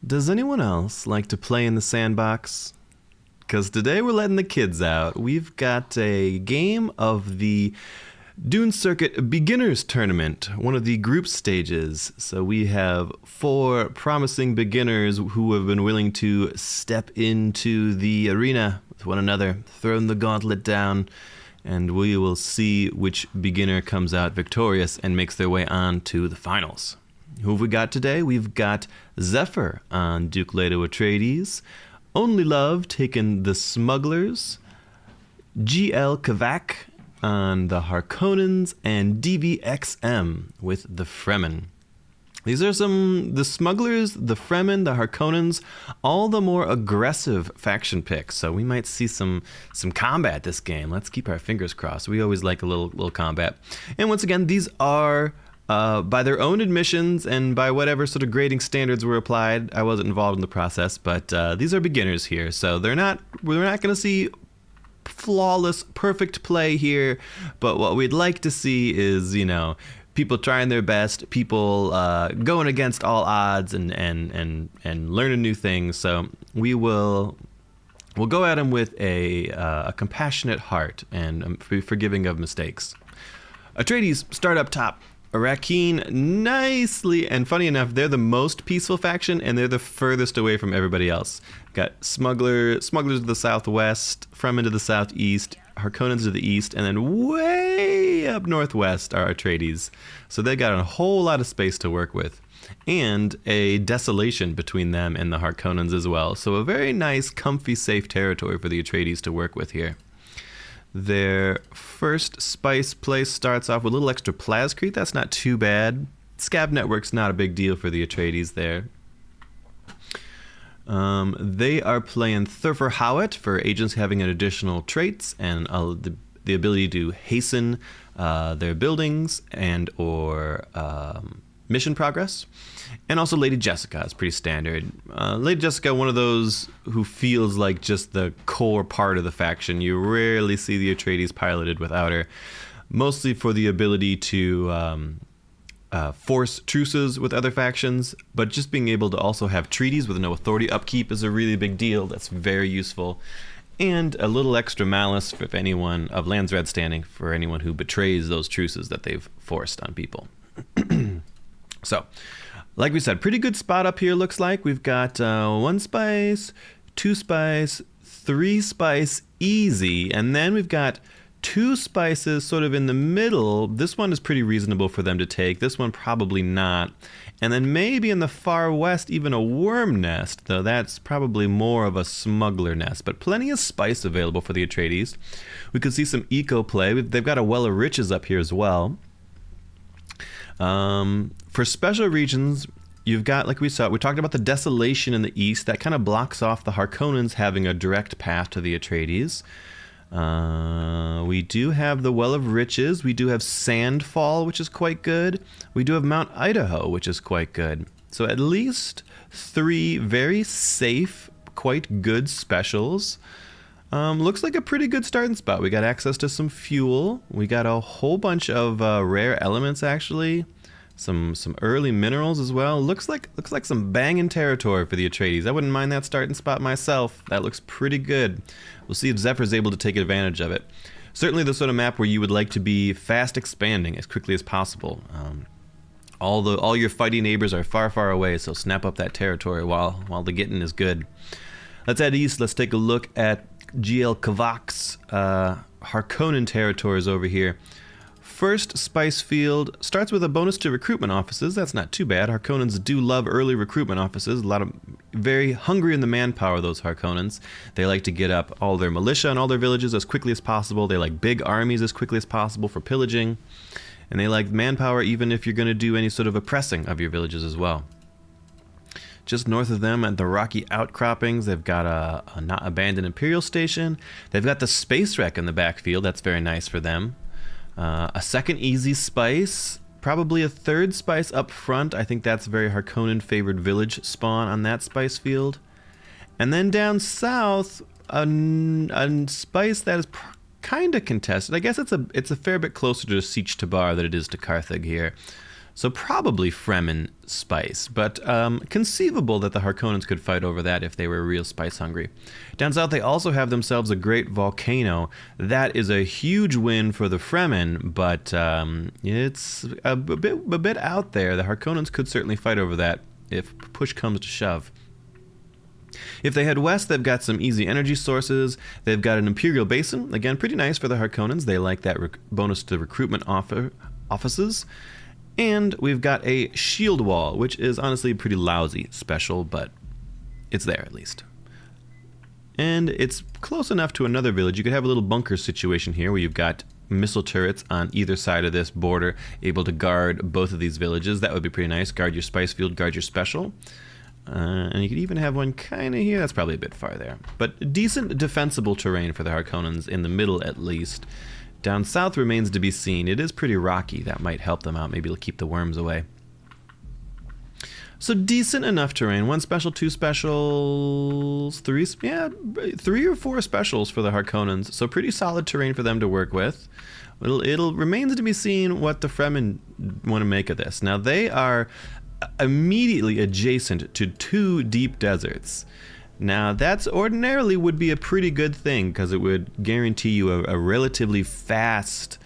Does anyone else like to play in the sandbox? Because today we're letting the kids out. We've got a game of the Dune Circuit Beginners Tournament, one of the group stages. So we have 4 promising beginners who have been willing to step into the arena with one another, thrown the gauntlet down, and we will see which beginner comes out victorious and makes their way on to the finals. Who have we got today? We've got Zephyr on Duke Leto Atreides, Only Love taking the Smugglers, GL Kavak on the Harkonnens, and DVXM with the Fremen. These are the Smugglers, the Fremen, the Harkonnens, all the more aggressive faction picks. So we might see some combat this game. Let's keep our fingers crossed. We always like a little combat. And once again, these are by their own admissions and by whatever sort of grading standards were applied. I wasn't involved in the process, but these are beginners here. So we're not going to see flawless, perfect play here. But what we'd like to see is, people trying their best, people going against all odds and learning new things. So we'll go at them with a compassionate heart and forgiving of mistakes. Atreides start up top. Rakeen nicely, and funny enough, they're the most peaceful faction and they're the furthest away from everybody else. Got smugglers to the southwest, Fremen to the southeast, Harkonnens to the east, and then way up northwest are Atreides. So they got a whole lot of space to work with, and a desolation between them and the Harkonnens as well. So a very nice, comfy, safe territory for the Atreides to work with here. Their first spice place starts off with a little extra plascrete. That's not too bad. Scab network's not a big deal for the Atreides there. They are playing Thurfer Howat for agents having additional traits and the ability to hasten their buildings and or mission progress. And also Lady Jessica is pretty standard. Lady Jessica, one of those who feels like just the core part of the faction. You rarely see the Atreides piloted without her. Mostly for the ability to force truces with other factions, but just being able to also have treaties with no authority upkeep is a really big deal. That's very useful. And a little extra malice if anyone of Lands Red standing for anyone who betrays those truces that they've forced on people. So, like we said, pretty good spot up here looks like. We've got 1 spice, 2 spice, 3 spice easy, and then we've got 2 spices sort of in the middle. This one is pretty reasonable for them to take. This one probably not. And then maybe in the far west, even a worm nest, though that's probably more of a smuggler nest. But plenty of spice available for the Atreides. We could see some eco play. They've got a well of riches up here as well. For special regions, you've got, like we talked about the desolation in the east. That kind of blocks off the Harkonnens having a direct path to the Atreides. We do have the Well of Riches. We do have Sandfall, which is quite good. We do have Mount Idaho, which is quite good. So at least 3 very safe, quite good specials. Looks like a pretty good starting spot. We got access to some fuel. We got a whole bunch of rare elements, actually. Some early minerals as well. Looks like some banging territory for the Atreides. I wouldn't mind that starting spot myself. That looks pretty good. We'll see if Zephyr's able to take advantage of it. Certainly the sort of map where you would like to be fast expanding as quickly as possible. All your fighting neighbors are far, far away, so snap up that territory while the getting is good. Let's head east. Let's take a look at GL Kavak's Harkonnen territories over here. First spice field starts with a bonus to recruitment offices. That's not too bad. Harkonnens do love early recruitment offices. A lot of very hungry in the manpower, those Harkonnens. They like to get up all their militia and all their villages as quickly as possible. They like big armies as quickly as possible for pillaging. And they like manpower even if you're going to do any sort of oppressing of your villages as well. Just north of them at the rocky outcroppings, they've got a not abandoned Imperial station. They've got the space wreck in the backfield. That's very nice for them. A second easy spice, probably a 3rd spice up front. I think that's a very Harkonnen favored village spawn on that spice field. And then down south, a spice that is kind of contested. I guess it's a fair bit closer to Siege Tabar than it is to Carthage here. So probably Fremen spice, but conceivable that the Harkonnens could fight over that if they were real spice hungry. Down south, they also have themselves a great volcano. That is a huge win for the Fremen, but it's a bit out there. The Harkonnens could certainly fight over that if push comes to shove. If they head west, they've got some easy energy sources. They've got an Imperial Basin. Again, pretty nice for the Harkonnens. They like that bonus to recruitment offices. And we've got a shield wall, which is honestly pretty lousy special, but it's there at least. And it's close enough to another village. You could have a little bunker situation here where you've got missile turrets on either side of this border able to guard both of these villages. That would be pretty nice. Guard your spice field, guard your special. And you could even have one kind of here. That's probably a bit far there. But decent defensible terrain for the Harkonnens, in the middle at least. Down south remains to be seen. It is pretty rocky. That might help them out. Maybe it'll keep the worms away. So decent enough terrain. One special, two specials, three or four specials for the Harkonnens. So pretty solid terrain for them to work with. It'll remains to be seen what the Fremen want to make of this. Now they are immediately adjacent to two deep deserts. Now that's ordinarily would be a pretty good thing because it would guarantee you a relatively fast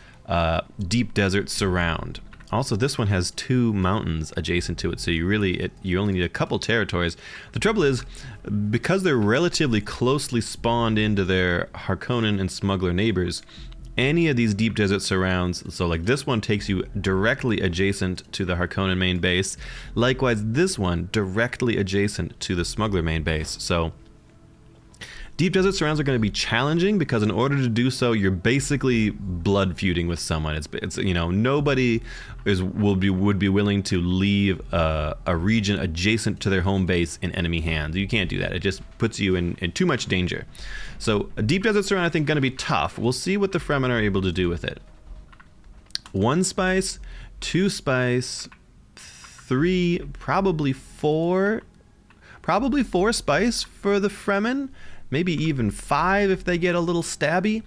deep desert surround. Also, this one has two mountains adjacent to it, so you only need a couple territories. The trouble is, because they're relatively closely spawned into their Harkonnen and smuggler neighbors, any of these deep desert surrounds, so like this one takes you directly adjacent to the Harkonnen main base. Likewise, this one directly adjacent to the smuggler main base. So deep desert surrounds are going to be challenging because in order to do so, you're basically blood feuding with someone. It's nobody would be willing to leave a region adjacent to their home base in enemy hands. You can't do that. It just puts you in too much danger. So a deep desert surround, I think, going to be tough. We'll see what the Fremen are able to do with it. One spice, two spice, three, probably four spice for the Fremen. Maybe even five if they get a little stabby.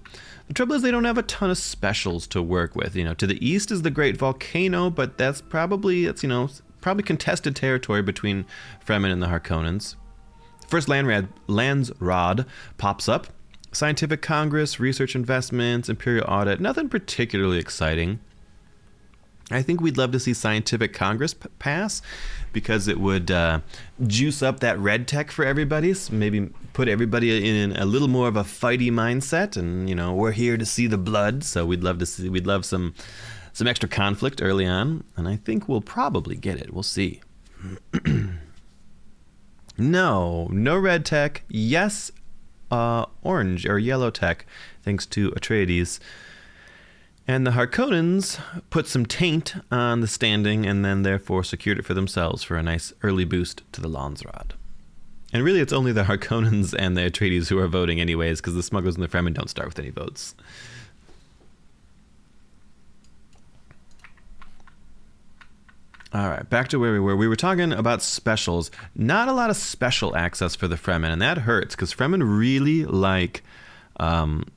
The trouble is they don't have a ton of specials to work with. To the east is the Great Volcano, but that's probably contested territory between Fremen and the Harkonnens. First Landsrod pops up. Scientific Congress, research investments, Imperial Audit, nothing particularly exciting. I think we'd love to see Scientific Congress pass because it would juice up that red tech for everybody. So maybe put everybody in a little more of a fighty mindset, and we're here to see the blood. So we'd love some extra conflict early on, and I think we'll probably get it. We'll see. No red tech. Yes, orange or yellow tech, thanks to Atreides. And the Harkonnens put some taint on the standing and then therefore secured it for themselves for a nice early boost to the Landsrod. And really it's only the Harkonnens and the Atreides who are voting anyways, because the Smugglers and the Fremen don't start with any votes. Alright, back to where we were. We were talking about specials. Not a lot of special access for the Fremen, and that hurts, because Fremen really like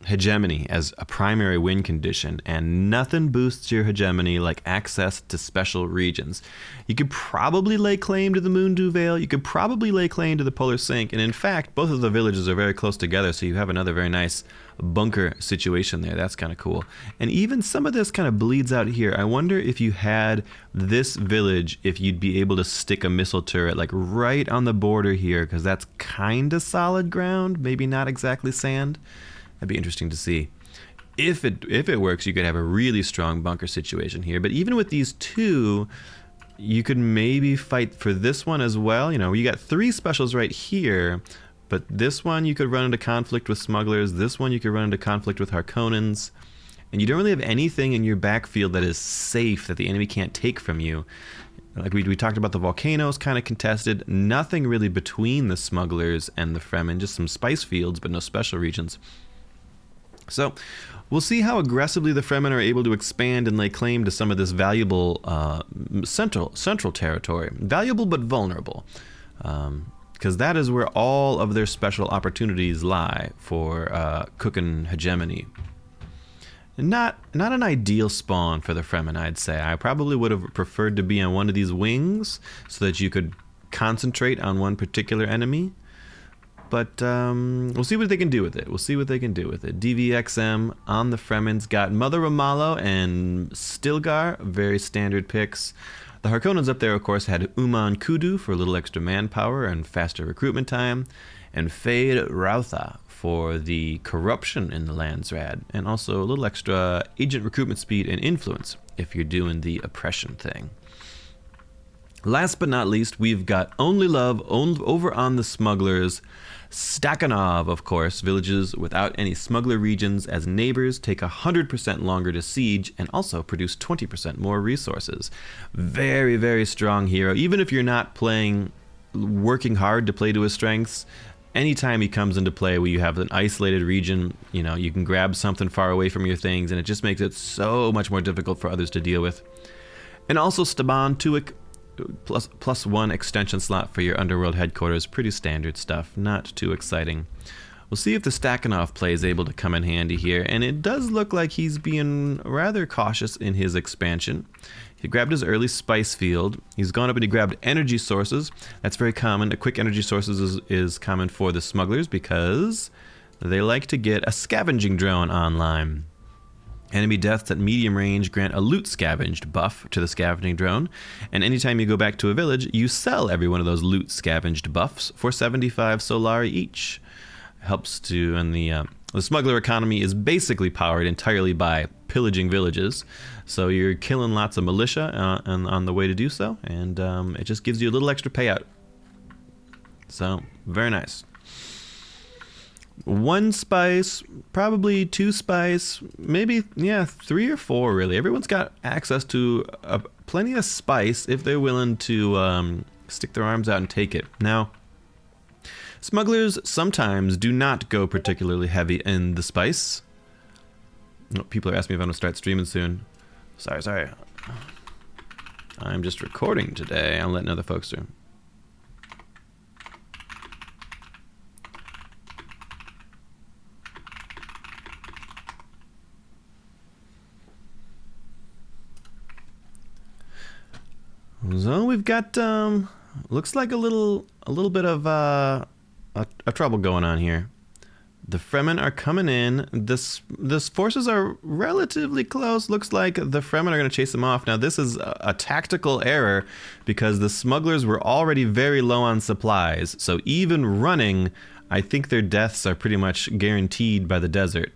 hegemony as a primary win condition, and nothing boosts your hegemony like access to special regions. You could probably lay claim to the Moondew Vale, you could probably lay claim to the Polar Sink, and in fact both of the villages are very close together, so you have another very nice bunker situation there. That's kind of cool. And even some of this kind of bleeds out here. I wonder if you had this village, if you'd be able to stick a missile turret like right on the border here, because that's kind of solid ground, maybe not exactly sand. That'd be interesting to see. If it works, you could have a really strong bunker situation here. But even with these two, you could maybe fight for this one as well. You got three specials right here, but this one you could run into conflict with smugglers. This one you could run into conflict with Harkonnens. And you don't really have anything in your backfield that is safe that the enemy can't take from you. Like we talked about, the volcanoes kind of contested. Nothing really between the smugglers and the Fremen. Just some spice fields, but no special regions. So we'll see how aggressively the Fremen are able to expand and lay claim to some of this valuable central territory. Valuable but vulnerable. Because that is where all of their special opportunities lie for cooking hegemony. Not an ideal spawn for the Fremen, I'd say. I probably would have preferred to be on one of these wings so that you could concentrate on one particular enemy. But we'll see what they can do with it. DVXM on the Fremen's got Mother Ramallo and Stilgar, very standard picks. The Harkonnens up there, of course, had Uman Kudu for a little extra manpower and faster recruitment time, and Fade Rautha for the corruption in the Landsrad, and also a little extra agent recruitment speed and influence if you're doing the oppression thing. Last but not least, we've got Only Love over on the Smugglers. Stakhanov, of course, villages without any smuggler regions as neighbors take 100% longer to siege and also produce 20% more resources. Very, very strong hero. Even if you're not working hard to play to his strengths, anytime he comes into play where you have an isolated region, you can grab something far away from your things, and it just makes it so much more difficult for others to deal with. And also Staban Tuik, plus one extension slot for your underworld headquarters. Pretty standard stuff, not too exciting. We'll see if the Stakhanov play is able to come in handy here, and it does look like he's being rather cautious in his expansion. He grabbed his early spice field. He's gone up and he grabbed energy sources. That's very common. A quick energy sources is common for the smugglers because they like to get a scavenging drone online. Enemy deaths at medium range grant a loot scavenged buff to the scavenging drone, and anytime you go back to a village, you sell every one of those loot scavenged buffs for 75 solari each. Helps to, and the smuggler economy is basically powered entirely by pillaging villages, so you're killing lots of militia on the way to do so, and it just gives you a little extra payout. So, very nice. 1 spice, probably 2 spice, maybe, 3 or 4 really. Everyone's got access to plenty of spice if they're willing to stick their arms out and take it. Now, smugglers sometimes do not go particularly heavy in the spice. People are asking me if I'm going to start streaming soon. Sorry. I'm just recording today. I'm letting other folks do. So we've got looks like a little bit of a trouble going on here. The Fremen are coming in. This forces are relatively close. Looks like the Fremen are going to chase them off. Now this is a tactical error because the smugglers were already very low on supplies. So even running, I think their deaths are pretty much guaranteed by the desert.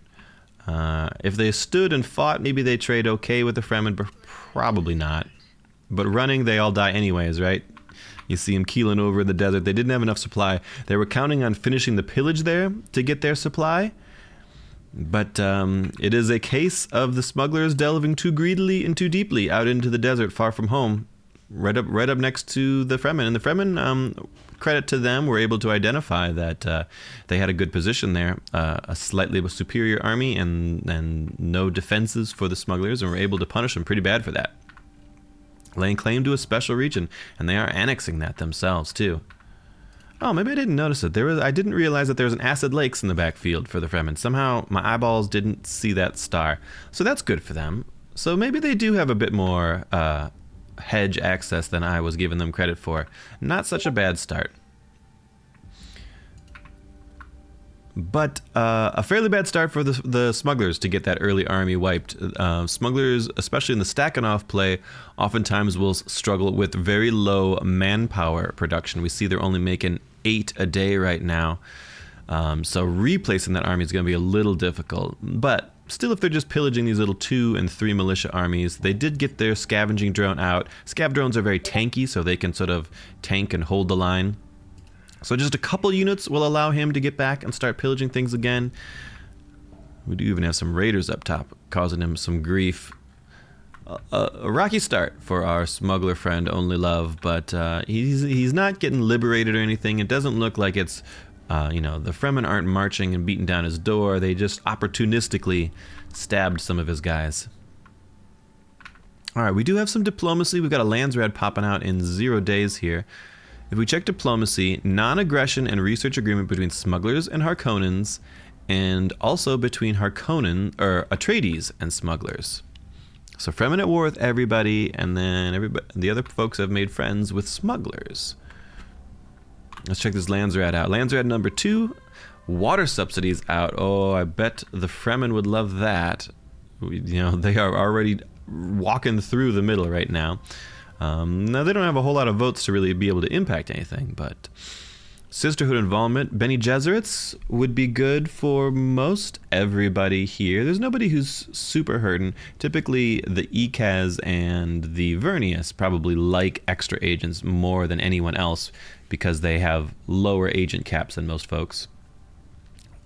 If they stood and fought, maybe they trade okay with the Fremen, but probably not. But running, they all die anyways, right? You see them keeling over in the desert. They didn't have enough supply. They were counting on finishing the pillage there to get their supply. But it is a case of the smugglers delving too greedily and too deeply out into the desert far from home, right up next to the Fremen. And the Fremen, credit to them, were able to identify that they had a good position there, a slightly superior army and no defenses for the smugglers, and were able to punish them pretty bad for that. Laying claim to a special region, and they are annexing that themselves too. Oh, maybe I didn't notice it. I didn't realize that there was an acid lakes in the backfield for the Fremen. Somehow my eyeballs didn't see that star. So that's good for them. So maybe they do have a bit more hedge access than I was giving them credit for. Not such a bad start. But a fairly bad start for the smugglers to get that early army wiped. Smugglers, especially in the Stakhanov play, oftentimes will struggle with very low manpower production. We see they're only making 8 a day right now. So replacing that army is going to be a little difficult. But still, if they're just pillaging these little 2 and 3 militia armies, they did get their scavenging drone out. Scav drones are very tanky, so they can sort of tank and hold the line. So just a couple units will allow him to get back and start pillaging things again. We do even have some raiders up top, causing him some grief. A rocky start for our smuggler friend, Only Love, but he's not getting liberated or anything. It doesn't look like it's, the Fremen aren't marching and beating down his door. They just opportunistically stabbed some of his guys. All right, we do have some diplomacy. We've got a Landsrad popping out in 0 days here. If we check diplomacy, non-aggression and research agreement between smugglers and Harkonnens, and also between Harkonnen, or Atreides, and smugglers. So Fremen at war with everybody, and then the other folks have made friends with smugglers. Let's check this Landsrat out. Landsrat number 2, water subsidies out. Oh, I bet the Fremen would love that. They are already walking through the middle right now. Now, they don't have a whole lot of votes to really be able to impact anything, but Sisterhood involvement, Bene Gesserits would be good for most everybody here. There's nobody who's super hurting. Typically, the Ekaz and the Vernius probably like extra agents more than anyone else because they have lower agent caps than most folks.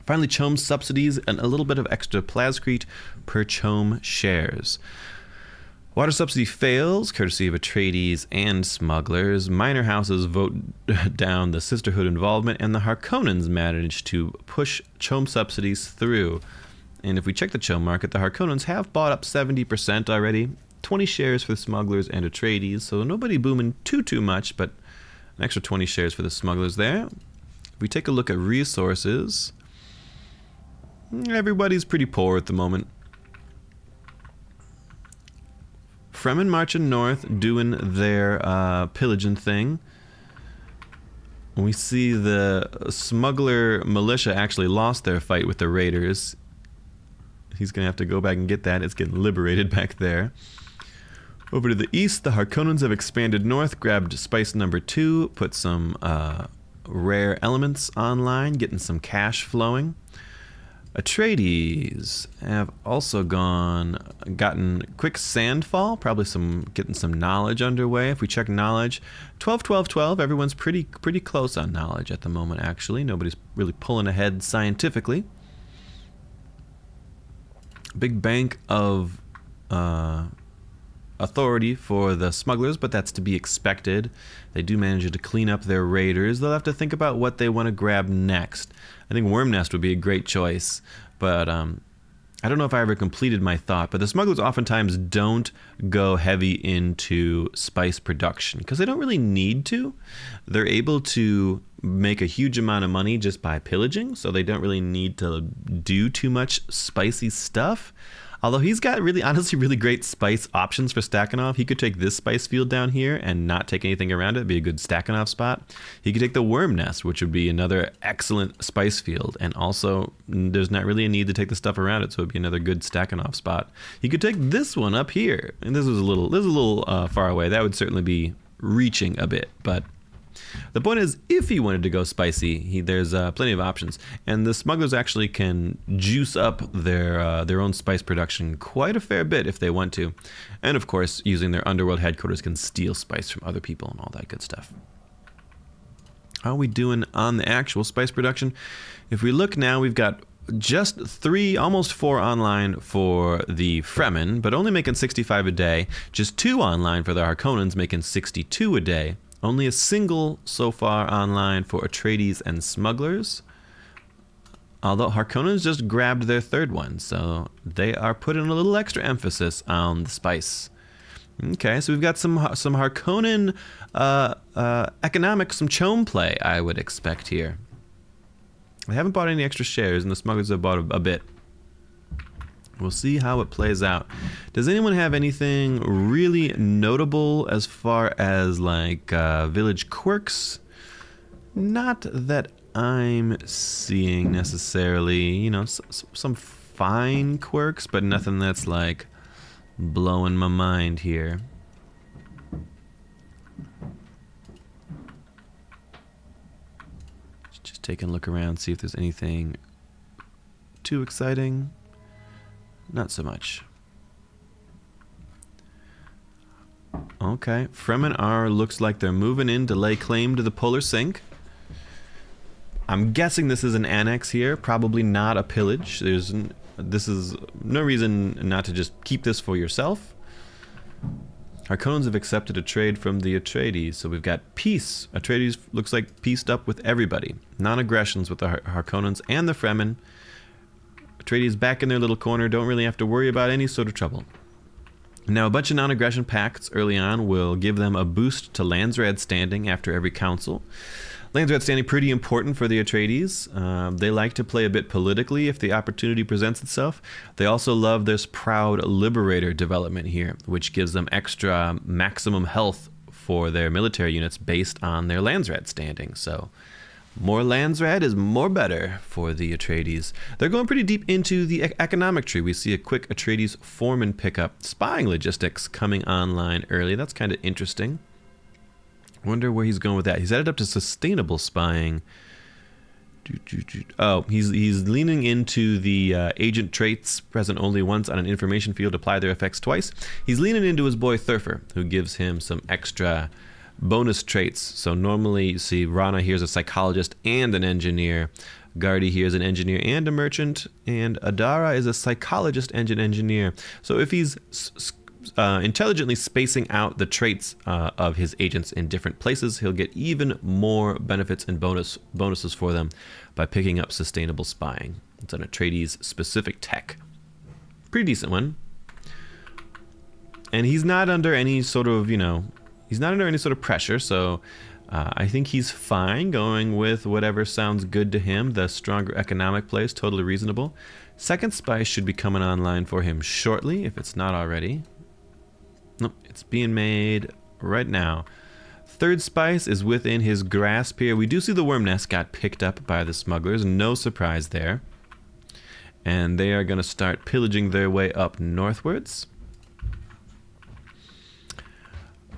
Finally, Chome subsidies and a little bit of extra plascrete per Chome shares. Water subsidy fails, courtesy of Atreides and smugglers. Minor houses vote down the Sisterhood involvement, and the Harkonnens manage to push Chome subsidies through. And if we check the Chome market, the Harkonnens have bought up 70% already. 20 shares for the smugglers and Atreides, so nobody booming too much, but an extra 20 shares for the smugglers there. If we take a look at resources, everybody's pretty poor at the moment. Fremen marching north, doing their pillaging thing. We see the smuggler militia actually lost their fight with the raiders. He's going to have to go back and get that. It's getting liberated back there. Over to the east, the Harkonnens have expanded north, grabbed spice number 2, put some rare elements online, getting some cash flowing. Atreides have also gotten quick sandfall, probably getting some knowledge underway. If we check knowledge, 12, 12, 12, everyone's pretty close on knowledge at the moment, actually. Nobody's really pulling ahead scientifically. Big bank of authority for the smugglers, but that's to be expected. They do manage to clean up their raiders. They'll have to think about what they want to grab next. I think Worm Nest would be a great choice, but I don't know if I ever completed my thought, but the smugglers oftentimes don't go heavy into spice production because they don't really need to. They're able to make a huge amount of money just by pillaging, so they don't really need to do too much spicy stuff. Although he's got honestly really great spice options for stacking off. He could take this spice field down here and not take anything around it. It'd be a good stacking off spot. He could take the Worm Nest, which would be another excellent spice field. And also, there's not really a need to take the stuff around it, so it'd be another good stacking off spot. He could take this one up here. And this is a little far away. That would certainly be reaching a bit, but the point is, if he wanted to go spicy, there's plenty of options, and the smugglers actually can juice up their own spice production quite a fair bit if they want to, and of course, using their underworld headquarters, can steal spice from other people and all that good stuff. How are we doing on the actual spice production? If we look now, we've got just 3, almost 4 online for the Fremen, but only making 65 a day. Just 2 online for the Harkonnens, making 62 a day. Only a single so far online for Atreides and smugglers. Although Harkonnens just grabbed their 3rd one, so they are putting a little extra emphasis on the spice. Okay, so we've got some Harkonnen economics, some Chome play, I would expect here. They haven't bought any extra shares, and the smugglers have bought a bit. We'll see how it plays out. Does anyone have anything really notable as far as like village quirks? Not that I'm seeing necessarily. Some fine quirks, but nothing that's like blowing my mind here. Just taking a look around, see if there's anything too exciting. Not so much. Okay, Fremen looks like they're moving in to lay claim to the polar sink. I'm guessing this is an annex here, probably not a pillage. This is no reason not to just keep this for yourself. Harkonnens have accepted a trade from the Atreides, so we've got peace. Atreides looks like pieced up with everybody. Non-aggressions with the Harkonnens and the Fremen. Atreides back in their little corner, don't really have to worry about any sort of trouble. Now, a bunch of non-aggression pacts early on will give them a boost to Landsraad standing after every council. Landsraad standing pretty important for the Atreides. They like to play a bit politically if the opportunity presents itself. They also love this proud liberator development here, which gives them extra maximum health for their military units based on their Landsraad standing. So more Landsraad is more better for the Atreides. They're going pretty deep into the economic tree. We see a quick Atreides foreman pickup. Spying logistics coming online early. That's kind of interesting. Wonder where he's going with that. He's headed up to sustainable spying. Oh, he's leaning into the agent traits present only once on an information field, apply their effects twice. He's leaning into his boy Thurfer, who gives him some extra bonus traits. So normally you see Rana here's a psychologist and an engineer. Gardy here is an engineer and a merchant. And Adara is a psychologist and an engineer. So if he's intelligently spacing out the traits of his agents in different places, he'll get even more benefits and bonuses for them by picking up sustainable spying. It's an Atreides specific tech. Pretty decent one. And he's not under any sort of, he's not under any sort of pressure, so I think he's fine going with whatever sounds good to him. The stronger economic play is totally reasonable. Second spice should be coming online for him shortly, if it's not already. Nope, it's being made right now. Third spice is within his grasp here. We do see the worm nest got picked up by the smugglers. No surprise there. And they are going to start pillaging their way up northwards.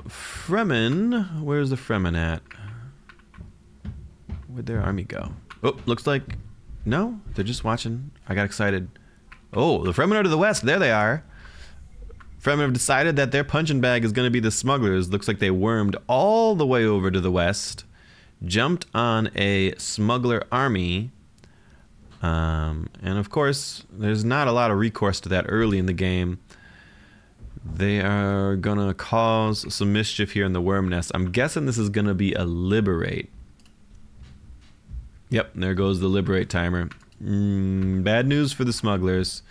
Fremen, where's the Fremen at? Where'd their army go? Oh, looks like, no, they're just watching. I got excited. Oh, the Fremen are to the west. There they are. Fremen have decided that their punching bag is going to be the smugglers. Looks like they wormed all the way over to the west, jumped on a smuggler army, and of course, there's not a lot of recourse to that early in the game. They are going to cause some mischief here in the worm nest. I'm guessing this is going to be a liberate. Yep, there goes the liberate timer. Bad news for the smugglers.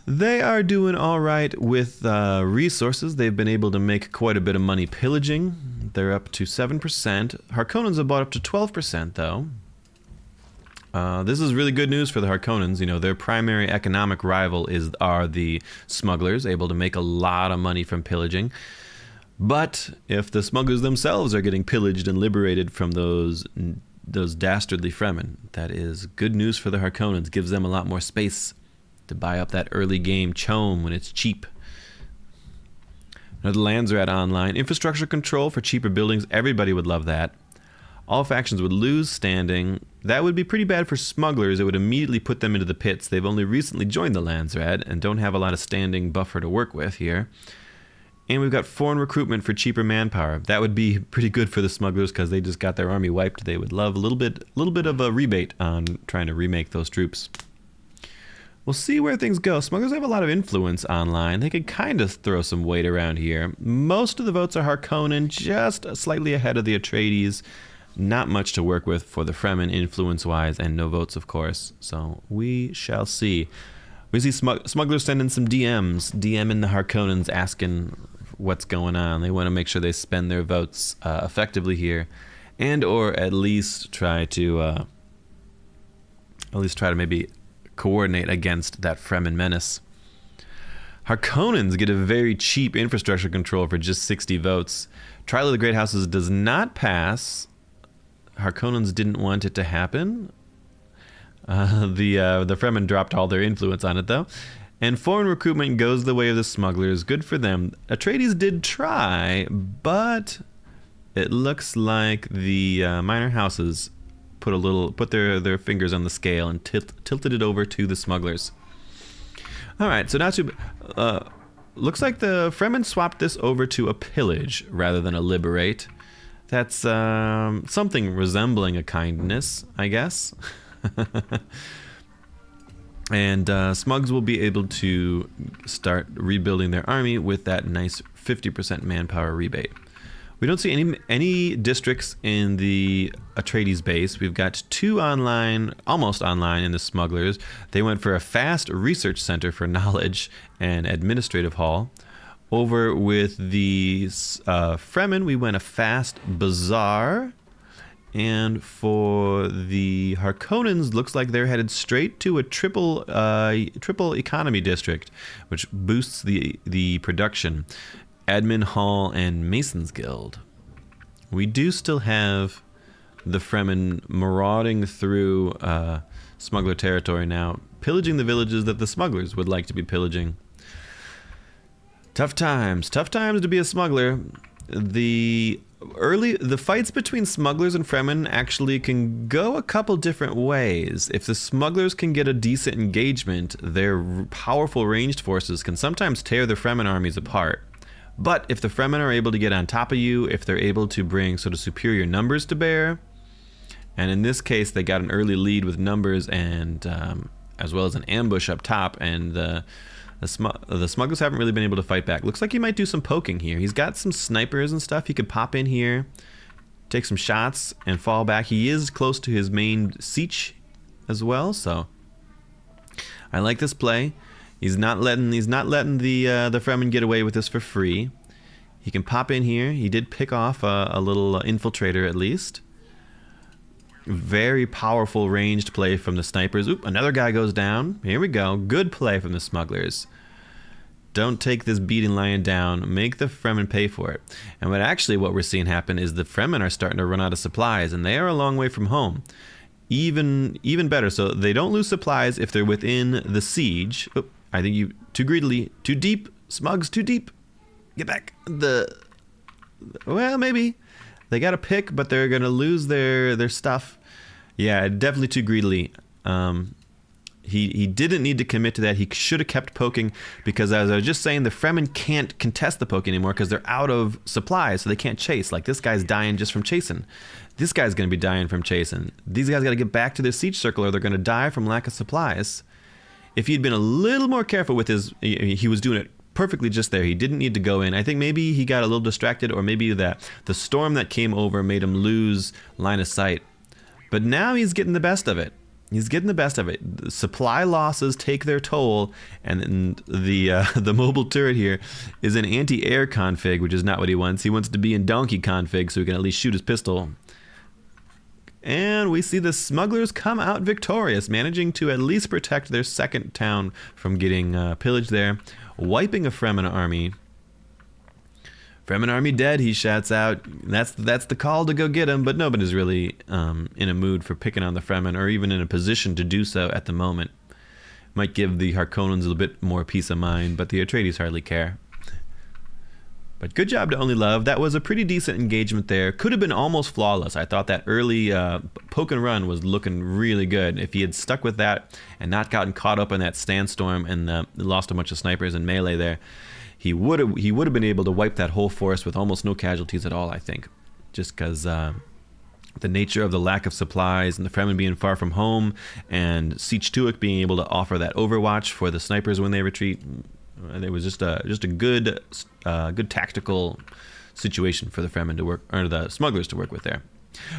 They are doing all right with resources. They've been able to make quite a bit of money pillaging. They're up to 7%. Harkonnens have bought up to 12%, though. This is really good news for the Harkonnens. Their primary economic rival are the smugglers, able to make a lot of money from pillaging. But if the smugglers themselves are getting pillaged and liberated from those dastardly Fremen, that is good news for the Harkonnens. Gives them a lot more space to buy up that early game chome when it's cheap. Another Landsraad online. Infrastructure control for cheaper buildings. Everybody would love that. All factions would lose standing. That would be pretty bad for smugglers. It would immediately put them into the pits. They've only recently joined the Landsraad and don't have a lot of standing buffer to work with here. And we've got foreign recruitment for cheaper manpower. That would be pretty good for the smugglers because they just got their army wiped. They would love a little bit of a rebate on trying to remake those troops. We'll see where things go. Smugglers have a lot of influence online. They could kind of throw some weight around here. Most of the votes are Harkonnen, just slightly ahead of the Atreides. Not much to work with for the Fremen influence-wise, and no votes, of course. So we shall see. We see smugglers sending some DMing the Harkonnens, asking what's going on. They want to make sure they spend their votes effectively here, and or at least try to maybe coordinate against that Fremen menace. Harkonnens get a very cheap infrastructure control for just 60 votes. Trial of the Great Houses does not pass. Harkonnens didn't want it to happen. The Fremen dropped all their influence on it, though. And foreign recruitment goes the way of the smugglers. Good for them. Atreides did try, but it looks like the minor houses put their fingers on the scale and tilted it over to the smugglers. All right, so not too. Looks like the Fremen swapped this over to a pillage rather than a liberate. That's something resembling a kindness, I guess. And Smugs will be able to start rebuilding their army with that nice 50% manpower rebate. We don't see any districts in the Atreides base. We've got 2 online, almost online in the Smugglers. They went for a fast research center for knowledge and administrative hall. Over with the Fremen, we went a fast bazaar. And for the Harkonnens, looks like they're headed straight to a triple economy district, which boosts the production. Admin Hall and Mason's Guild. We do still have the Fremen marauding through smuggler territory now, pillaging the villages that the smugglers would like to be pillaging. Tough times to be a smuggler. The fights between smugglers and Fremen actually can go a couple different ways. If the smugglers can get a decent engagement, their powerful ranged forces can sometimes tear the Fremen armies apart. But if the Fremen are able to get on top of you, if they're able to bring sort of superior numbers to bear, and in this case they got an early lead with numbers and as well as an ambush up top, and the smugglers haven't really been able to fight back. Looks like he might do some poking here. He's got some snipers and stuff. He could pop in here, take some shots, and fall back. He is close to his main siege as well, so I like this play. He's not letting the Fremen get away with this for free. He can pop in here. He did pick off a little infiltrator at least. Very powerful ranged play from the snipers. Oop, another guy goes down. Here we go. Good play from the smugglers. Don't take this beating lying down. Make the Fremen pay for it. And what we're seeing happen is the Fremen are starting to run out of supplies, and they are a long way from home. Even better, so they don't lose supplies if they're within the siege. Oop, I think you too greedily, too deep. Smugs too deep. Get back. Well, maybe. They got a pick, but they're going to lose their stuff. Yeah, definitely too greedily. He didn't need to commit to that. He should have kept poking, because as I was just saying, the Fremen can't contest the poke anymore because they're out of supplies, so they can't chase. Like, this guy's dying just from chasing. This guy's going to be dying from chasing. These guys got to get back to their siege circle or they're going to die from lack of supplies. If he'd been a little more careful with he was doing it perfectly just there. He didn't need to go in. I think maybe he got a little distracted, or maybe that the storm that came over made him lose line of sight. But now he's getting the best of it. The supply losses take their toll, and the mobile turret here is an anti-air config, which is not what he wants. He wants to be in donkey config so he can at least shoot his pistol. And we see the smugglers come out victorious, managing to at least protect their second town from getting pillaged there, wiping a Fremen army. Fremen army dead, he shouts out. That's the call to go get him, but nobody's really in a mood for picking on the Fremen, or even in a position to do so at the moment. Might give the Harkonnens a little bit more peace of mind, but the Atreides hardly care. But good job to Only Love. That was a pretty decent engagement there. Could have been almost flawless. I thought that early poke and run was looking really good. If he had stuck with that and not gotten caught up in that sandstorm and lost a bunch of snipers and melee there, he would have been able to wipe that whole forest with almost no casualties at all, I think. Just because the nature of the lack of supplies and the Fremen being far from home, and Siege Tuik being able to offer that overwatch for the snipers when they retreat. It was just a good tactical situation for the Fremen to work, or the smugglers to work with there.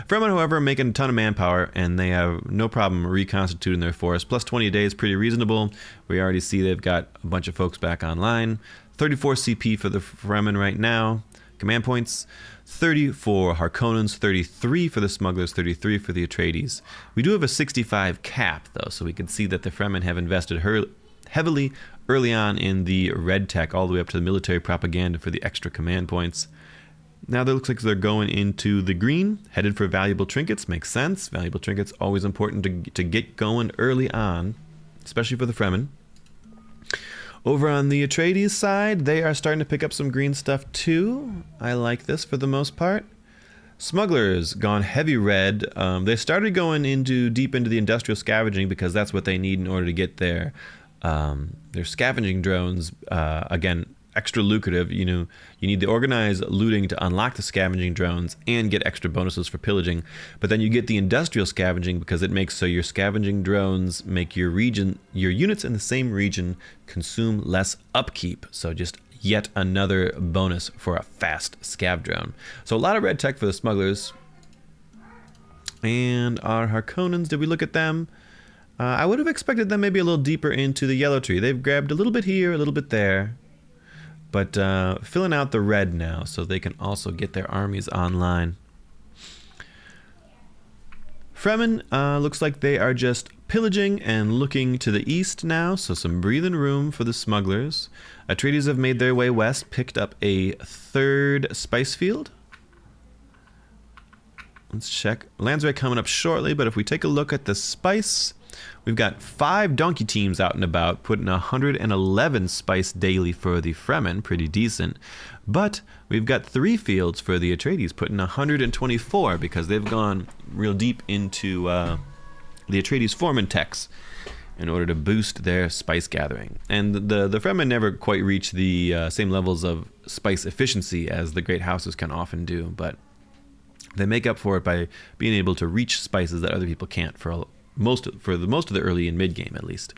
Fremen, however, making a ton of manpower, and they have no problem reconstituting their force. Plus 20 a day is pretty reasonable. We already see they've got a bunch of folks back online. 34 CP for the Fremen right now. Command points, 30 for Harkonnens, 33 for the smugglers, 33 for the Atreides. We do have a 65 cap, though, so we can see that the Fremen have invested heavily early on in the red tech, all the way up to the military propaganda for the extra command points. Now it looks like they're going into the green, headed for valuable trinkets. Makes sense. Valuable trinkets, always important to get going early on, especially for the Fremen. Over on the Atreides side, they are starting to pick up some green stuff too. I like this for the most part. Smugglers gone heavy red. They started going deep into the industrial scavenging because that's what they need in order to get their scavenging drones, again, extra lucrative. You need the organized looting to unlock the scavenging drones and get extra bonuses for pillaging. But then you get the industrial scavenging because it makes so your scavenging drones make your units in the same region consume less upkeep. So just yet another bonus for a fast scav drone. So a lot of red tech for the smugglers. And our Harkonnens, did we look at them? I would have expected them maybe a little deeper into the yellow tree. They've grabbed a little bit here, a little bit there. But filling out the red now so they can also get their armies online. Fremen looks like they are just pillaging and looking to the east now, so some breathing room for the smugglers. Atreides have made their way west, picked up a third spice field. Let's check. Landsray coming up shortly, but if we take a look at the spice, we've got 5 donkey teams out and about, putting 111 spice daily for the Fremen, pretty decent. But we've got 3 fields for the Atreides, putting 124 because they've gone real deep into the Atreides Foreman techs in order to boost their spice gathering. And the Fremen never quite reach the same levels of spice efficiency as the great houses can often do, but they make up for it by being able to reach spices that other people can't for most of the early and mid game at least.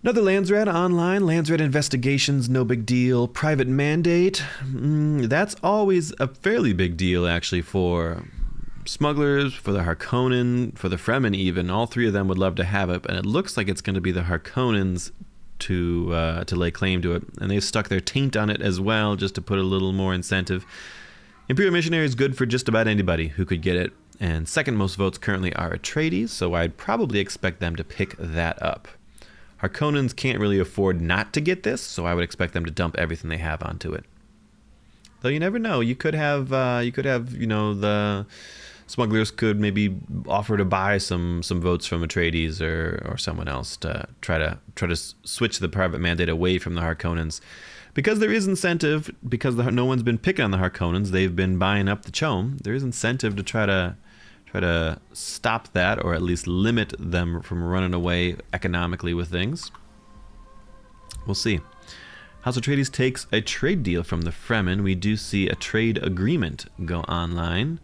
Another Landsrat online. Landsrat investigations, no big deal. Private mandate, that's always a fairly big deal actually for smugglers, for the Harkonnen, for the Fremen even. All 3 of them would love to have it, and it looks like it's going to be the Harkonnens to lay claim to it, and they've stuck their taint on it as well just to put a little more incentive. Imperial Missionary is good for just about anybody who could get it, and second most votes currently are Atreides, so I'd probably expect them to pick that up. Harkonnens can't really afford not to get this, so I would expect them to dump everything they have onto it. Though you never know, you could have the smugglers could maybe offer to buy some votes from Atreides or someone else to try to switch the private mandate away from the Harkonnens. Because there is incentive, because no one's been picking on the Harkonnens, they've been buying up the Chom. There is incentive to try to stop that, or at least limit them from running away economically with things. We'll see. House Atreides takes a trade deal from the Fremen. We do see a trade agreement go online.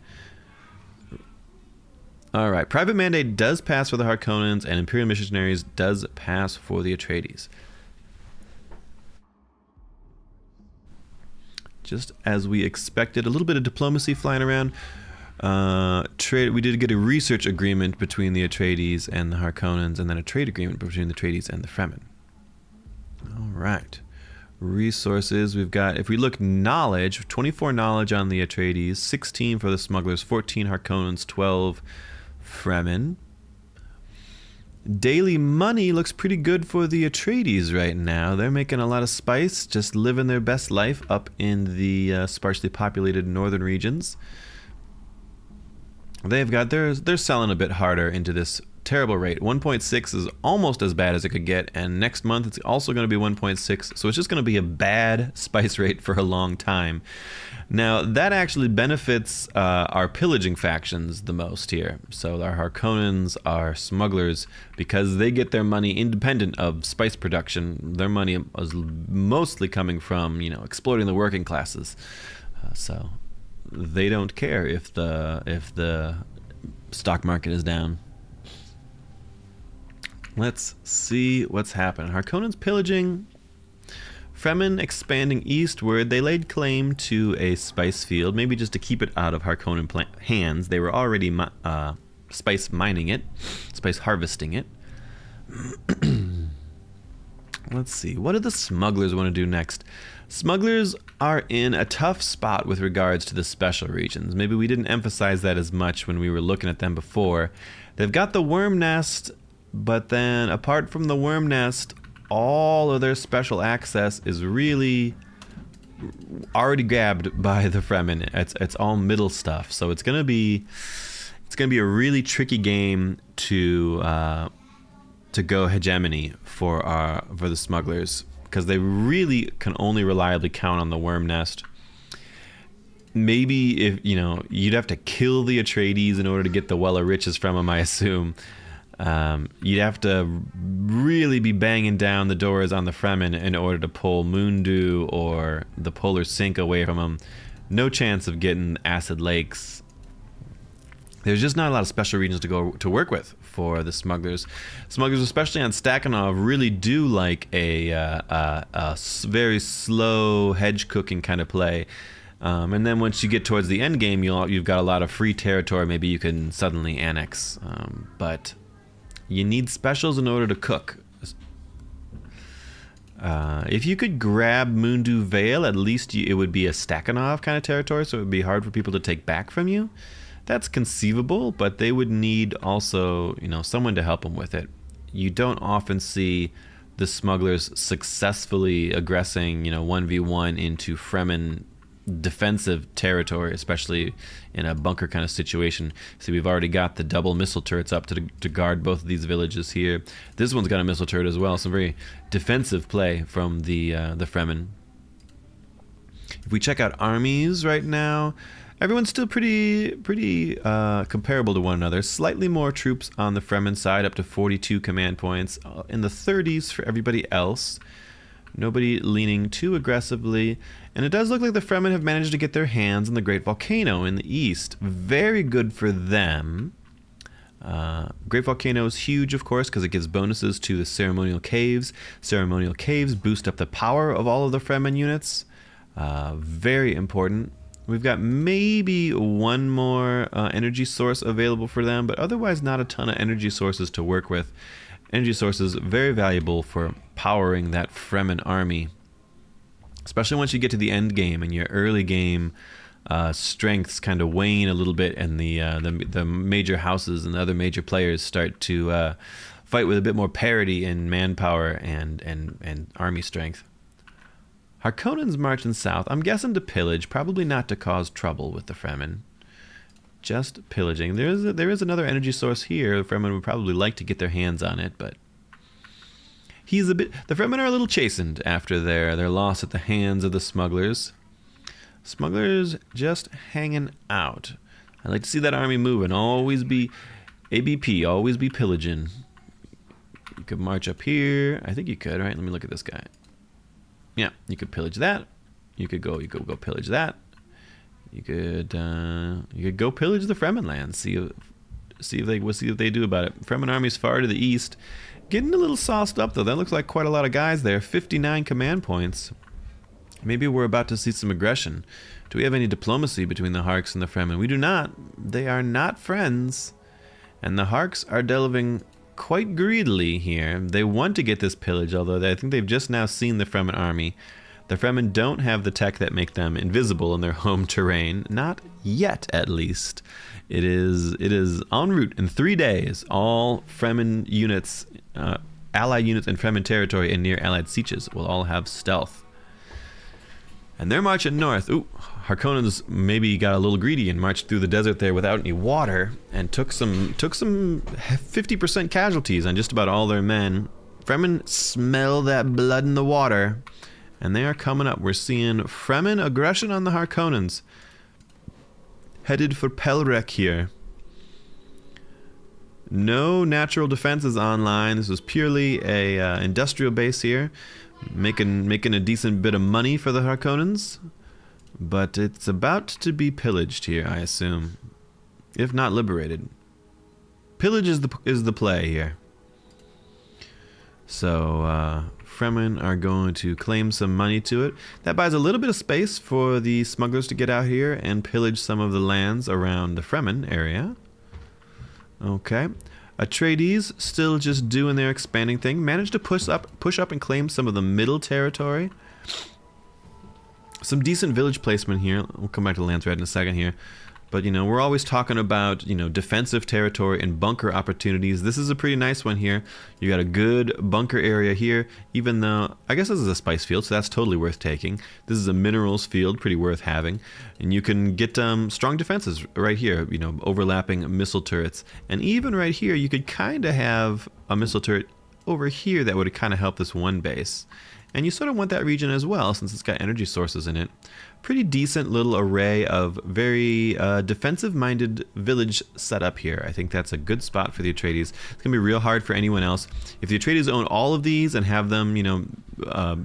All right, private mandate does pass for the Harkonnens, and Imperial Missionaries does pass for the Atreides. Just as we expected, a little bit of diplomacy flying around. We did get a research agreement between the Atreides and the Harkonnens, and then a trade agreement between the Atreides and the Fremen. All right. Resources, we've got, if we look knowledge, 24 knowledge on the Atreides, 16 for the smugglers, 14 Harkonnens, 12 Fremen. Daily money looks pretty good for the Atreides right now. They're making a lot of spice, just living their best life up in the sparsely populated northern regions. They're selling a bit harder into this terrible rate. 1.6 is almost as bad as it could get, and next month it's also going to be 1.6, so it's just going to be a bad spice rate for a long time. Now, that actually benefits our pillaging factions the most here. So our Harkonnens, our smugglers, because they get their money independent of spice production. Their money is mostly coming from, exploiting the working classes. So they don't care if the stock market is down. Let's see what's happening. Harkonnen's pillaging. Fremen expanding eastward. They laid claim to a spice field, maybe just to keep it out of Harkonnen hands. They were already spice mining it, spice harvesting it. Let's see. What do the smugglers want to do next? Smugglers are in a tough spot with regards to the special regions. Maybe we didn't emphasize that as much when we were looking at them before. They've got the worm nest, but then apart from the worm nest, all of their special access is really already grabbed by the Fremen. It's all middle stuff, so it's gonna be a really tricky game to go hegemony for the smugglers, because they really can only reliably count on the worm nest. Maybe if you'd have to kill the Atreides in order to get the well of riches from them, I assume. You'd have to really be banging down the doors on the Fremen in order to pull Moondew or the Polar Sink away from them. No chance of getting Acid Lakes. there's just not a lot of special regions to go to work with for the smugglers. Smugglers, especially on Stakhanov, really do like a very slow hedge cooking kind of play. And then once you get towards the end game, you've got a lot of free territory. Maybe you can suddenly annex, but you need specials in order to cook. If you could grab Mundu Vale, at least it would be a Stakhanov kind of territory, so it would be hard for people to take back from you. That's conceivable, but they would need also, someone to help them with it. You don't often see the smugglers successfully aggressing, 1v1 into Fremen defensive territory, especially in a bunker kind of situation. See, we've already got the double missile turrets up to guard both of these villages here. This one's got a missile turret as well, some very defensive play from the Fremen. If we check out armies right now, everyone's still pretty comparable to one another. Slightly more troops on the Fremen side, up to 42 command points. In the 30s for everybody else. Nobody leaning too aggressively. And it does look like the Fremen have managed to get their hands on the Great Volcano in the east. Very good for them. Great Volcano is huge, of course, because it gives bonuses to the Ceremonial Caves. Ceremonial Caves boost up the power of all of the Fremen units. Very important. We've got maybe one more energy source available for them, but otherwise not a ton of energy sources to work with. Energy sources very valuable for powering that Fremen army, especially once you get to the end game and your early game strengths kind of wane a little bit, and the major houses and the other major players start to fight with a bit more parity in manpower and army strength. Harkonnen's marching south. I'm guessing to pillage, probably not to cause trouble with the Fremen. Just pillaging. There is another energy source here. The Fremen would probably like to get their hands on it, but the Fremen are a little chastened after their loss at the hands of the smugglers. Smugglers just hanging out. I like to see that army moving. Always be ABP. Always be pillaging. You could march up here. I think you could, right? Let me look at this guy. Yeah, you could pillage that. You could go pillage that. You could go pillage the Fremen land. See if they do about it. Fremen army's far to the east, getting a little sauced up though. That looks like quite a lot of guys there. 59 command points. Maybe we're about to see some aggression. Do we have any diplomacy between the Harks and the Fremen? We do not. They are not friends, and the Harks are delving quite greedily here. They want to get this pillage, although I think they've just now seen the Fremen army. The Fremen don't have the tech that make them invisible in their home terrain. Not yet, at least. It is en route in 3 days. All Fremen units, Allied units in Fremen territory and near Allied sieges will all have stealth. And they're marching north. Ooh, Harkonnens maybe got a little greedy and marched through the desert there without any water and took some 50% casualties on just about all their men. Fremen smell that blood in the water, and they are coming up. We're seeing Fremen aggression on the Harkonnens. Headed for Pelrek here. No natural defenses online. This was purely a industrial base here. Making a decent bit of money for the Harkonnens, but it's about to be pillaged here, I assume, if not liberated. Pillage is the play here. So Fremen are going to claim some money to it. That buys a little bit of space for the smugglers to get out here and pillage some of the lands around the Fremen area. Okay. Atreides still just doing their expanding thing. Managed to push up and claim some of the middle territory. Some decent village placement here. We'll come back to Lance Red in a second here. But, we're always talking about, defensive territory and bunker opportunities. This is a pretty nice one here. You got a good bunker area here, even though, I guess this is a spice field, so that's totally worth taking. This is a minerals field, pretty worth having. And you can get strong defenses right here, overlapping missile turrets. And even right here, you could kind of have a missile turret over here that would kind of help this one base. And you sort of want that region as well, since it's got energy sources in it. Pretty decent little array of very defensive-minded village setup here. I think that's a good spot for the Atreides. It's going to be real hard for anyone else. If the Atreides own all of these and have them,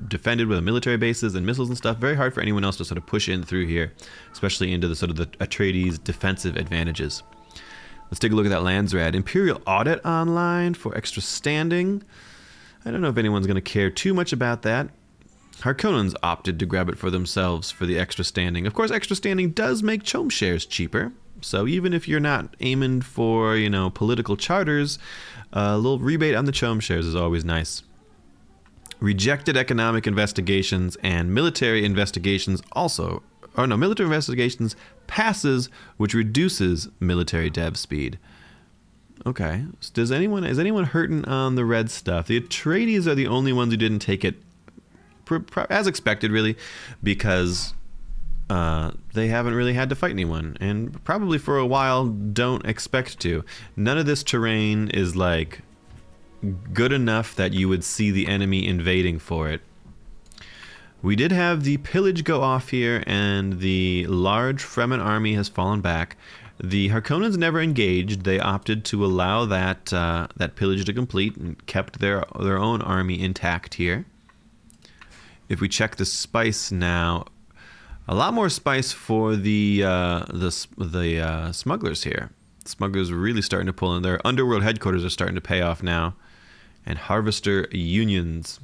defended with military bases and missiles and stuff, very hard for anyone else to sort of push in through here, especially into the sort of the Atreides defensive advantages. Let's take a look at that Landsrad. Imperial Audit online for extra standing. I don't know if anyone's going to care too much about that. Harkonnens opted to grab it for themselves for the extra standing. Of course, extra standing does make chome shares cheaper. So even if you're not aiming for, political charters, a little rebate on the chome shares is always nice. Rejected economic investigations and military investigations also. Oh no, military investigations passes, which reduces military dev speed. Okay, so is anyone hurting on the red stuff? The Atreides are the only ones who didn't take it, as expected, really, because they haven't really had to fight anyone, and probably for a while don't expect to. None of this terrain is like good enough that you would see the enemy invading for it. We did have the pillage go off here, and the large Fremen army has fallen back. The Harkonnens never engaged. They opted to allow that pillage to complete and kept their own army intact here. If we check the spice now, a lot more spice for the smugglers here. Smugglers are really starting to pull in. Their underworld headquarters are starting to pay off now, and harvester unions.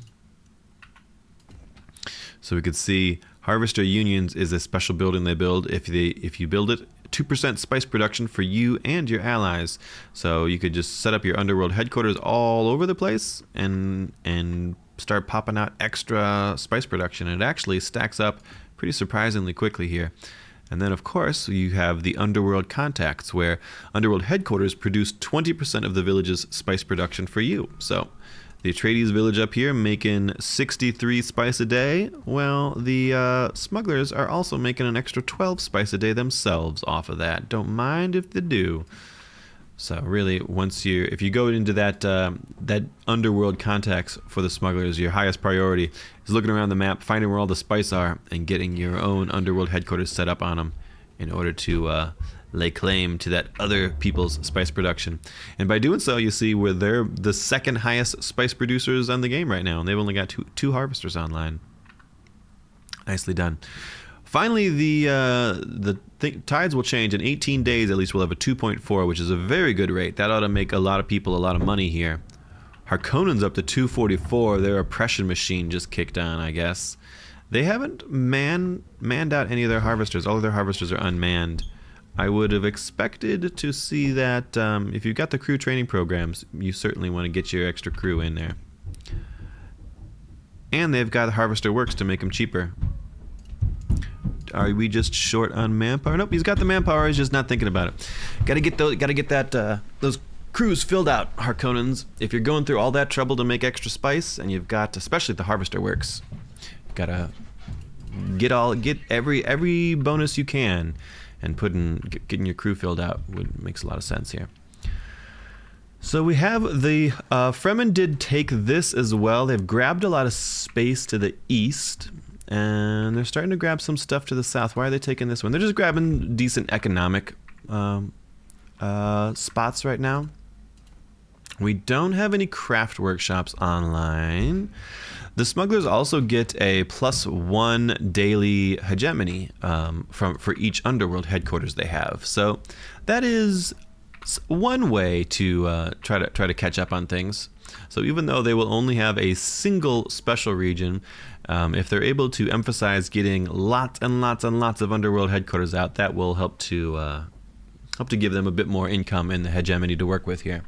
So we could see Harvester Unions is a special building they build. If you build it, 2% spice production for you and your allies. So you could just set up your underworld headquarters all over the place and start popping out extra spice production. It actually stacks up pretty surprisingly quickly here. And then, of course, you have the underworld contacts, where underworld headquarters produce 20% of the village's spice production for you. So the Atreides village up here making 63 spice a day. Well, the smugglers are also making an extra 12 spice a day themselves off of that. Don't mind if they do. So really, if you go into that underworld contacts for the smugglers, your highest priority is looking around the map, finding where all the spice are, and getting your own underworld headquarters set up on them in order to lay claim to that other people's spice production. And by doing so, you see where they're the second highest spice producers on the game right now, and they've only got two harvesters online. Nicely done. Finally, the tides will change. In 18 days, at least, we'll have a 2.4, which is a very good rate. That ought to make a lot of people a lot of money here. Harkonnen's up to 244. Their oppression machine just kicked on, I guess. They haven't manned out any of their harvesters. All of their harvesters are unmanned. I would have expected to see that if you've got the crew training programs, you certainly want to get your extra crew in there. And they've got Harvester Works to make them cheaper. Are we just short on manpower? Nope, he's got the manpower. He's just not thinking about it. Got to get those crews filled out, Harkonnens. If you're going through all that trouble to make extra spice, and you've got, especially the Harvester Works, gotta get every bonus you can, and getting your crew filled out makes a lot of sense here. So we have the Fremen did take this as well. They've grabbed a lot of space to the east, and they're starting to grab some stuff to the south. Why are they taking this one? They're just grabbing decent economic spots right now. We don't have any craft workshops online. The smugglers also get a +1 daily hegemony for each underworld headquarters they have. So that is one way to try to catch up on things. So even though they will only have a single special region, if they're able to emphasize getting lots and lots and lots of underworld headquarters out, that will help to give them a bit more income in the hegemony to work with here.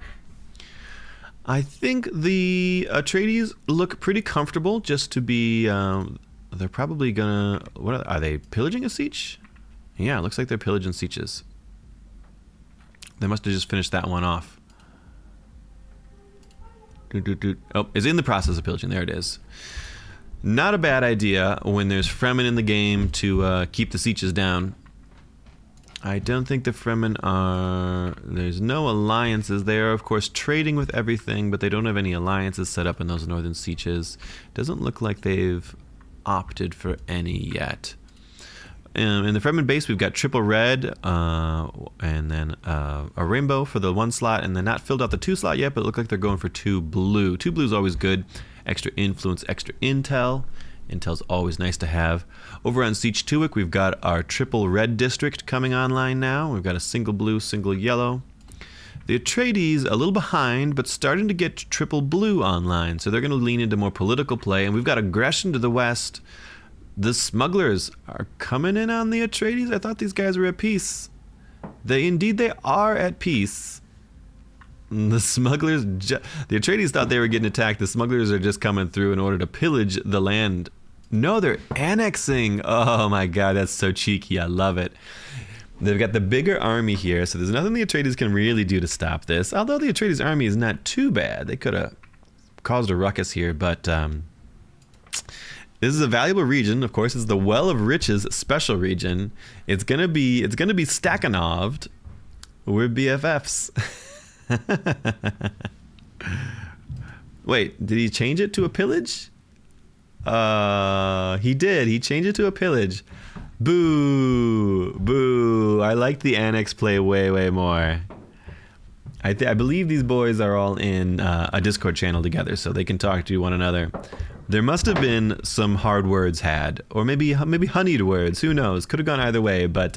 I think the Atreides look pretty comfortable just to be. They're probably gonna. What are they pillaging a siege? Yeah, it looks like they're pillaging sieges. They must have just finished that one off. Oh, it's in the process of pillaging. There it is. Not a bad idea when there's Fremen in the game to keep the sieges down. I don't think the Fremen are... There's no alliances. They are, of course, trading with everything, but they don't have any alliances set up in those northern sieges. Doesn't look like they've opted for any yet. In the Fremen base, we've got triple red, and then a rainbow for the 1 slot, and they're not filled out the 2 slot yet, but it looks like they're going for 2 blue. 2 blue is always good. Extra influence, extra intel. Intel's always nice to have. Over on Siege Tuic, we've got our triple red district coming online now. We've got a single blue, single yellow. The Atreides a little behind, but starting to get triple blue online, so they're going to lean into more political play. And we've got aggression to the west. The Smugglers are coming in on the Atreides. I thought these guys were at peace. They are at peace. The Smugglers, the Atreides thought they were getting attacked. The Smugglers are just coming through in order to pillage the land. No, they're annexing. Oh my God, that's so cheeky. I love it. They've got the bigger army here, so there's nothing the Atreides can really do to stop this. Although the Atreides army is not too bad. They could have caused a ruckus here, but this is a valuable region. Of course, it's the Well of Riches special region. It's gonna be Stakhanov'd. We're BFFs. Wait, did he change it to a pillage? He did. He changed it to a pillage. Boo! Boo! I like the annex play way, way more. I believe these boys are all in a Discord channel together, so they can talk to one another. There must have been some hard words had, or maybe honeyed words. Who knows? Could have gone either way, but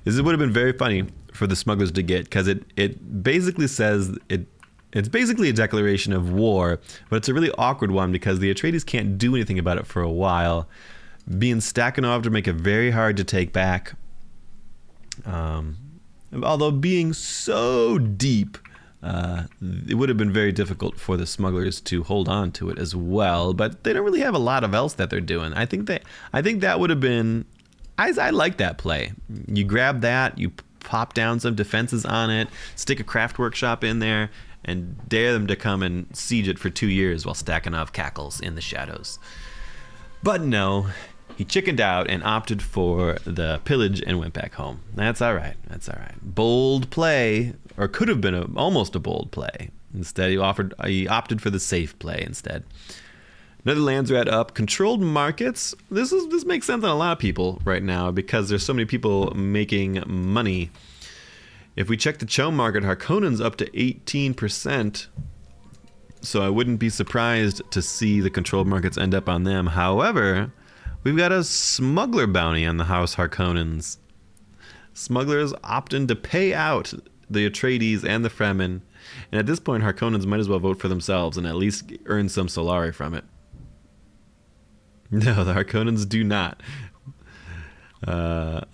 this would have been very funny for the Smugglers to get, because it basically says it's basically a declaration of war, but it's a really awkward one because the Atreides can't do anything about it for a while. Being Stakhanov'd to make it very hard to take back. Although being so deep, it would have been very difficult for the Smugglers to hold on to it as well. But they don't really have a lot of else that they're doing. I think that would have been. I like that play. You grab that, you pop down some defenses on it, stick a craft workshop in there, and dare them to come and siege it for 2 years while Stakhanov cackles in the shadows. But no, he chickened out and opted for the pillage and went back home. That's all right. That's all right. Bold play, or could have been almost a bold play. Instead, he opted for the safe play instead. Another lands are at up. Controlled markets. This makes sense on a lot of people right now because there's so many people making money. If we check the Cho market, Harkonnen's up to 18%. So I wouldn't be surprised to see the controlled markets end up on them. However, we've got a smuggler bounty on the House Harkonnens. Smugglers opting to pay out the Atreides and the Fremen. And at this point, Harkonnens might as well vote for themselves and at least earn some Solari from it. No, the Harkonnens do not.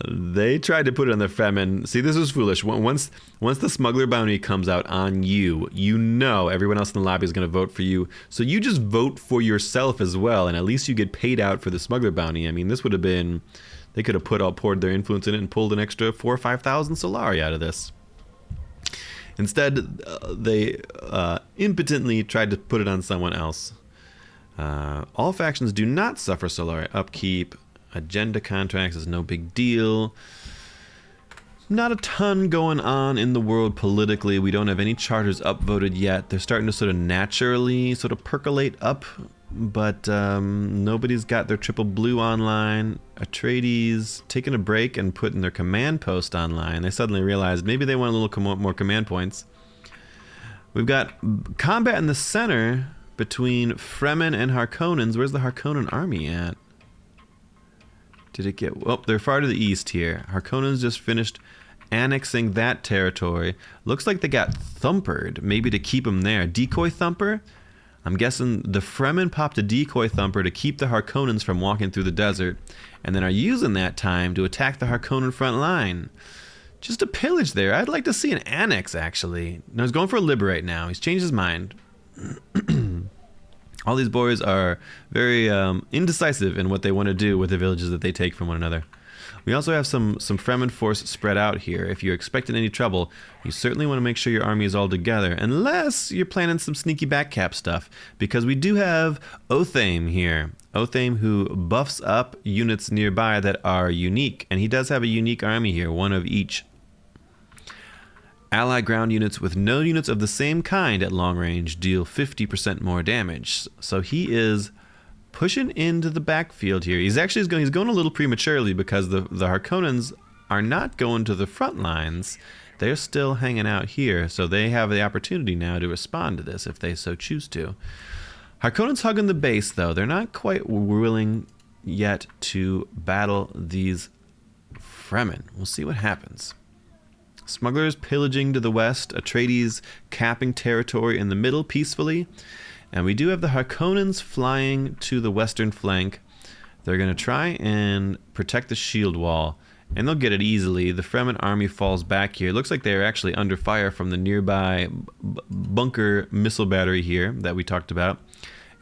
They tried to put it on the Fremen. See, this was foolish. Once the smuggler bounty comes out on you, you know everyone else in the lobby is going to vote for you. So you just vote for yourself as well, and at least you get paid out for the smuggler bounty. I mean, this would have been... They could have poured their influence in it and pulled an extra 4,000 or 5,000 Solari out of this. Instead, they impotently tried to put it on someone else. All factions do not suffer Solari upkeep. Agenda contracts is no big deal. Not a ton going on in the world politically. We don't have any charters upvoted yet. They're starting to sort of naturally sort of percolate up, but nobody's got their triple blue online. Atreides taking a break and putting their command post online. They suddenly realized maybe they want a little more command points. We've got combat in the center between Fremen and Harkonnens. Where's the Harkonnen army at? Did it get... Well, they're far to the east here. Harkonnens just finished annexing that territory. Looks like they got thumpered, maybe to keep them there. Decoy thumper? I'm guessing the Fremen popped a decoy thumper to keep the Harkonnens from walking through the desert, and then are using that time to attack the Harkonnen front line. Just a pillage there. I'd like to see an annex, actually. No, he's going for a liberate now. He's changed his mind. All these boys are very indecisive in what they want to do with the villages that they take from one another. We also have some Fremen force spread out here. If you're expecting any trouble, you certainly want to make sure your army is all together, unless you're planning some sneaky backcap stuff, because we do have Othame here. Othame, who buffs up units nearby that are unique, and he does have a unique army here, one of each. Ally ground units with no units of the same kind at long range deal 50% more damage. So he is pushing into the backfield here. He's going a little prematurely because the Harkonnens are not going to the front lines. They're still hanging out here, so they have the opportunity now to respond to this if they so choose to. Harkonnens hugging the base, though. They're not quite willing yet to battle these Fremen. We'll see what happens. Smugglers pillaging to the west, Atreides capping territory in the middle peacefully. And we do have the Harkonnens flying to the western flank. They're going to try and protect the shield wall, and they'll get it easily. The Fremen army falls back here. It looks like they're actually under fire from the nearby bunker missile battery here that we talked about,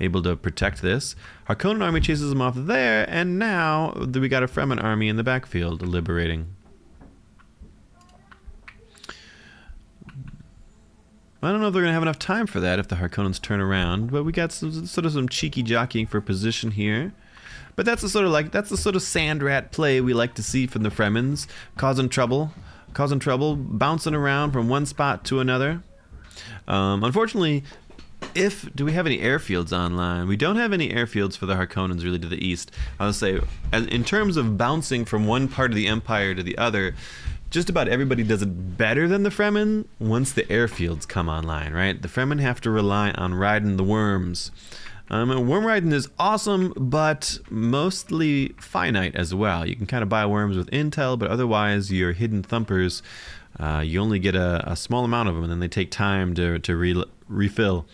able to protect this. Harkonnen army chases them off there, and now we got a Fremen army in the backfield liberating. I don't know if they're going to have enough time for that if the Harkonnens turn around, but we got some cheeky jockeying for position here. But that's the sort of sand rat play we like to see from the Fremens, causing trouble, bouncing around from one spot to another. Unfortunately, do we have any airfields online? We don't have any airfields for the Harkonnens really to the east. I'll say, in terms of bouncing from one part of the Empire to the other, just about everybody does it better than the Fremen once the airfields come online, right? The Fremen have to rely on riding the worms. Worm riding is awesome, but mostly finite as well. You can kind of buy worms with intel, but otherwise your hidden thumpers, you only get a small amount of them, and then they take time to refill.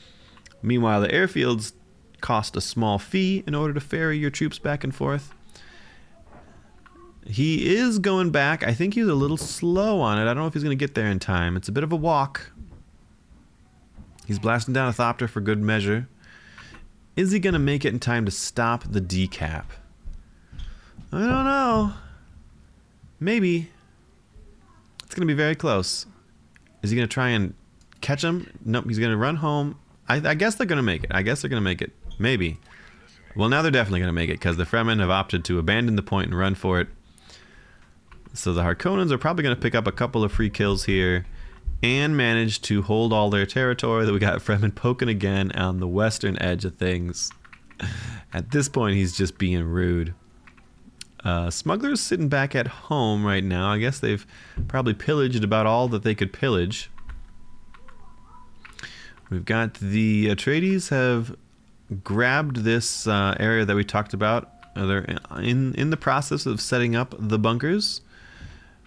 Meanwhile, the airfields cost a small fee in order to ferry your troops back and forth. He is going back. I think he's a little slow on it. I don't know if he's going to get there in time. It's a bit of a walk. He's blasting down a Thopter for good measure. Is he going to make it in time to stop the decap? I don't know. Maybe. It's going to be very close. Is he going to try and catch him? Nope, he's going to run home. I guess they're going to make it. Maybe. Well, now they're definitely going to make it because the Fremen have opted to abandon the point and run for it. So the Harkonnens are probably going to pick up a couple of free kills here and manage to hold all their territory. That we got Fremen poking again on the western edge of things. At this point, he's just being rude. Smugglers sitting back at home right now. I guess they've probably pillaged about all that they could pillage. We've got the Atreides have grabbed this area that we talked about. They're in the process of setting up the bunkers.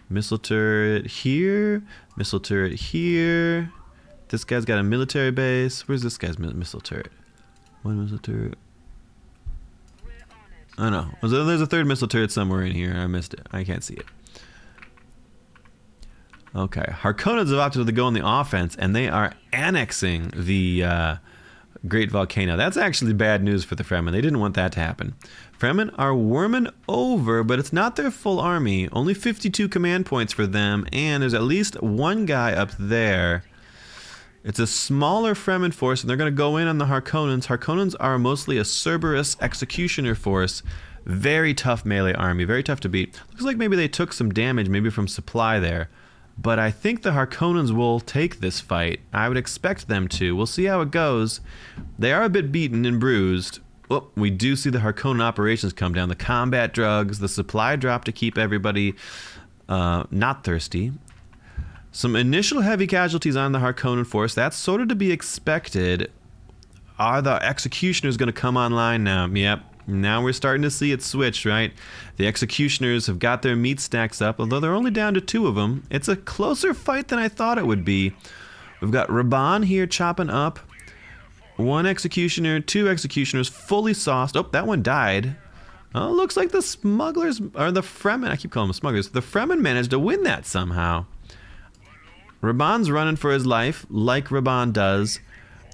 Missile turret here. Missile turret here. This guy's got a military base. Where's this guy's missile turret? One missile turret. Oh no. There's a third missile turret somewhere in here. I missed it. I can't see it. Okay. Harkonnens have opted to go on the offense, and they are annexing the Great Volcano. That's actually bad news for the Fremen. They didn't want that to happen. Fremen are worming over, but it's not their full army. Only 52 command points for them, and there's at least one guy up there. It's a smaller Fremen force, and they're going to go in on the Harkonnens. Harkonnens are mostly a Cerberus executioner force. Very tough melee army, very tough to beat. Looks like maybe they took some damage, maybe from supply there. But I think the Harkonnens will take this fight. I would expect them to. We'll see how it goes. They are a bit beaten and bruised. Oh, we do see the Harkonnen operations come down. The combat drugs, the supply drop to keep everybody not thirsty. Some initial heavy casualties on the Harkonnen force. That's sort of to be expected. Are the executioners going to come online now? Yep. Now we're starting to see it switch, right? The executioners have got their meat stacks up, although they're only down to 2 of them. It's a closer fight than I thought it would be. We've got Raban here chopping up. 1 executioner, 2 executioners, fully sauced. Oh, that one died. Oh, looks like the smugglers, or the Fremen, I keep calling them smugglers. The Fremen managed to win that somehow. Raban's running for his life, like Raban does.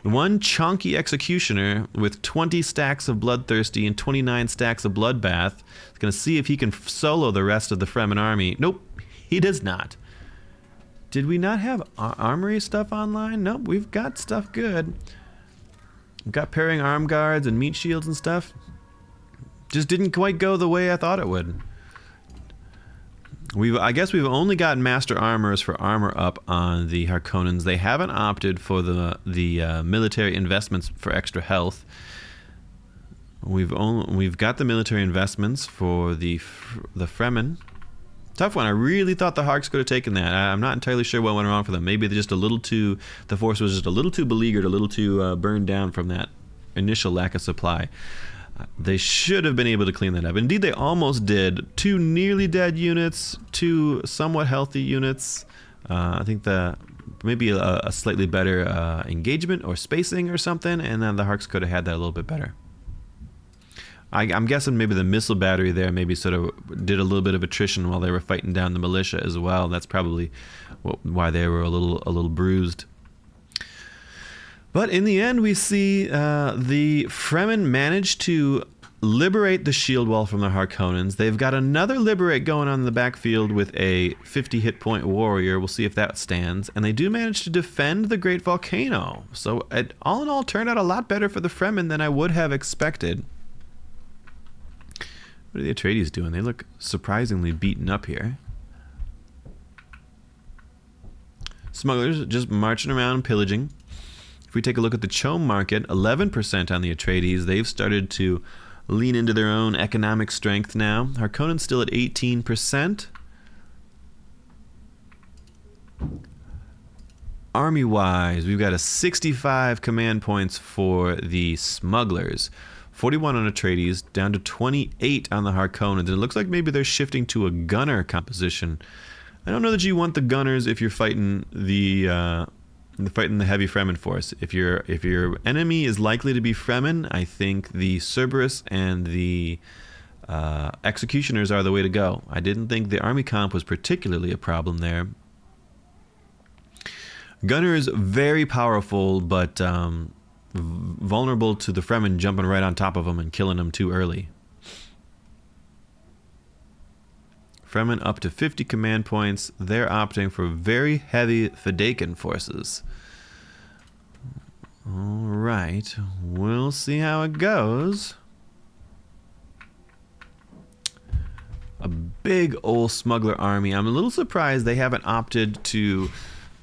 1 chunky executioner with 20 stacks of Bloodthirsty and 29 stacks of Bloodbath is going to see if he can solo the rest of the Fremen army. Nope, he does not. Did we not have armory stuff online? Nope, we've got stuff good. We've got pairing arm guards and meat shields and stuff. Just didn't quite go the way I thought it would. I guess we've only got master armors for armor up on the Harkonnens. They haven't opted for the military investments for extra health. We've got the military investments for the Fremen. Tough one. I really thought the Harks could have taken that. I'm not entirely sure what went wrong for them. Maybe they're just a little too. The force was just a little too beleaguered, a little too burned down from that initial lack of supply. They should have been able to clean that up. Indeed, they almost did. 2 nearly dead units, 2 somewhat healthy units. I think maybe a slightly better engagement or spacing or something, and then the Harks could have had that a little bit better. I'm guessing maybe the missile battery there maybe sort of did a little bit of attrition while they were fighting down the militia as well. That's probably why they were a little bruised. But in the end, we see the Fremen manage to liberate the shield wall from the Harkonnens. They've got another liberate going on in the backfield with a 50 hit point warrior. We'll see if that stands. And they do manage to defend the Great Volcano. So it all in all turned out a lot better for the Fremen than I would have expected. What are the Atreides doing? They look surprisingly beaten up here. Smugglers just marching around pillaging. If we take a look at the Chom market, 11% on the Atreides. They've started to lean into their own economic strength now. Harkonnen's still at 18%. Army-wise, we've got a 65 command points for the Smugglers. 41 on Atreides, down to 28 on the Harkonnens. And it looks like maybe they're shifting to a gunner composition. I don't know that you want the gunners if you're fighting the heavy Fremen force. If your enemy is likely to be Fremen, I think the Cerberus and the Executioners are the way to go. I didn't think the army comp was particularly a problem there. Gunners, very powerful, but vulnerable to the Fremen jumping right on top of them and killing them too early. Fremen up to 50 command points. They're opting for very heavy Fedaykin forces. Alright, we'll see how it goes. A big old smuggler army. I'm a little surprised they haven't opted to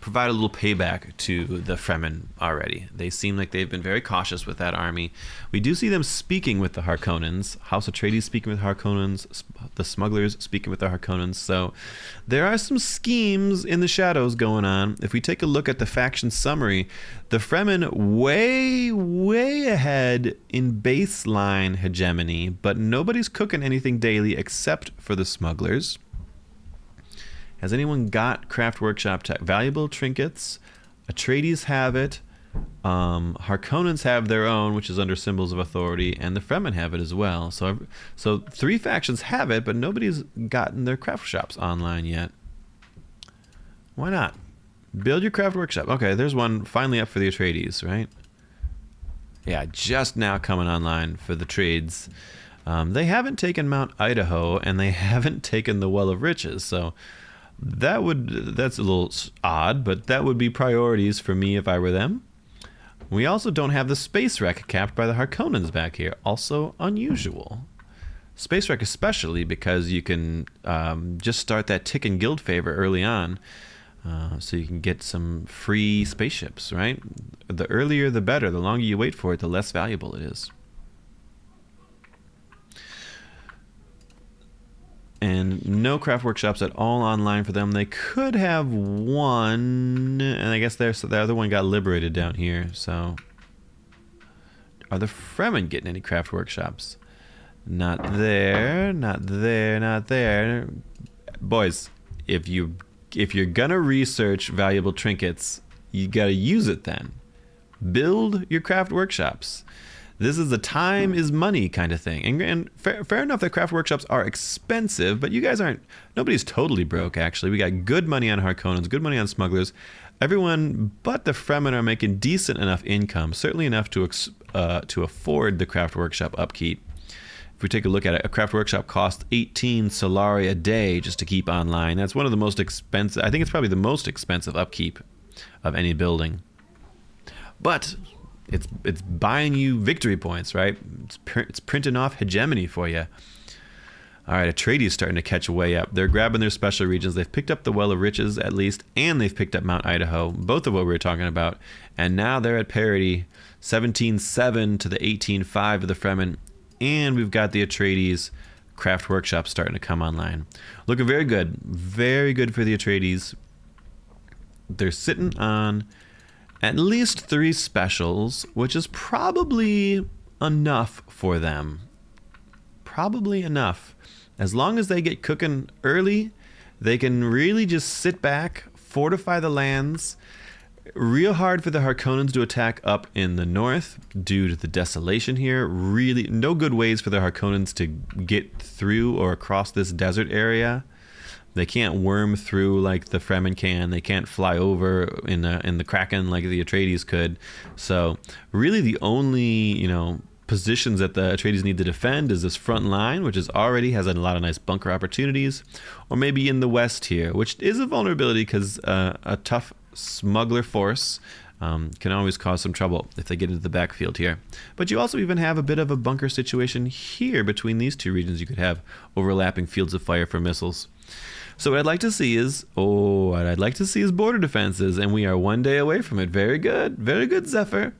provide a little payback to the Fremen already. They seem like they've been very cautious with that army. We do see them speaking with the Harkonnens. House Atreides speaking with Harkonnens. The Smugglers speaking with the Harkonnens. So there are some schemes in the shadows going on. If we take a look at the faction summary, the Fremen way ahead in baseline hegemony, but nobody's cooking anything daily except for the Smugglers. Has anyone got Craft Workshop tech? Valuable trinkets. Atreides have it. Harkonnens have their own, which is under Symbols of Authority, and the Fremen have it as well. So 3 factions have it, but nobody's gotten their craft shops online yet. Why not? Build your craft workshop. Okay, there's one finally up for the Atreides, right? Yeah, just now coming online for the trades. They haven't taken Mount Idaho, and they haven't taken the Well of Riches, so that's a little odd, but that would be priorities for me if I were them. We also don't have the space wreck capped by the Harkonnens back here. Also unusual. Space wreck especially because you can just start that tick and guild favor early on, so you can get some free spaceships, right? The earlier the better. The longer you wait for it, the less valuable it is. And no craft workshops at all online for them. They could have one, and I guess the other one got liberated down here. So, are the Fremen getting any craft workshops? Not there, not there, not there. Boys, if you're gonna research valuable trinkets, you gotta use it then. Build your craft workshops. This is a time is money kind of thing. And fair enough that craft workshops are expensive, but you guys nobody's totally broke, actually. We got good money on Harkonnens, good money on Smugglers. Everyone but the Fremen are making decent enough income, certainly enough to afford the craft workshop upkeep. If we take a look at it, a craft workshop costs 18 solari a day just to keep online. That's one of the most expensive, I think it's probably the most expensive upkeep of any building. But it's buying you victory points, right? It's printing off hegemony for you. All right, Atreides starting to catch way up. They're grabbing their special regions. They've picked up the Well of Riches at least, and they've picked up Mount Idaho, both of what we were talking about. And now they're at parity, 17-7 to the 18-5 of the Fremen. And we've got the Atreides craft workshop starting to come online. Looking very good for the Atreides. They're sitting on at least 3 specials, which is probably enough for them. Probably enough. As long as they get cooking early, they can really just sit back, fortify the lands. Real hard for the Harkonnens to attack up in the north due to the desolation here. Really, no good ways for the Harkonnens to get through or across this desert area. They can't worm through like the Fremen can. They can't fly over in the Kraken like the Atreides could. So really the only, positions that the Atreides need to defend is this front line, which already has a lot of nice bunker opportunities, or maybe in the west here, which is a vulnerability because a tough smuggler force can always cause some trouble if they get into the backfield here. But you also even have a bit of a bunker situation here between these two regions. You could have overlapping fields of fire for missiles. So what I'd like to see is, border defenses, and we are one day away from it. Very good, Zephyr.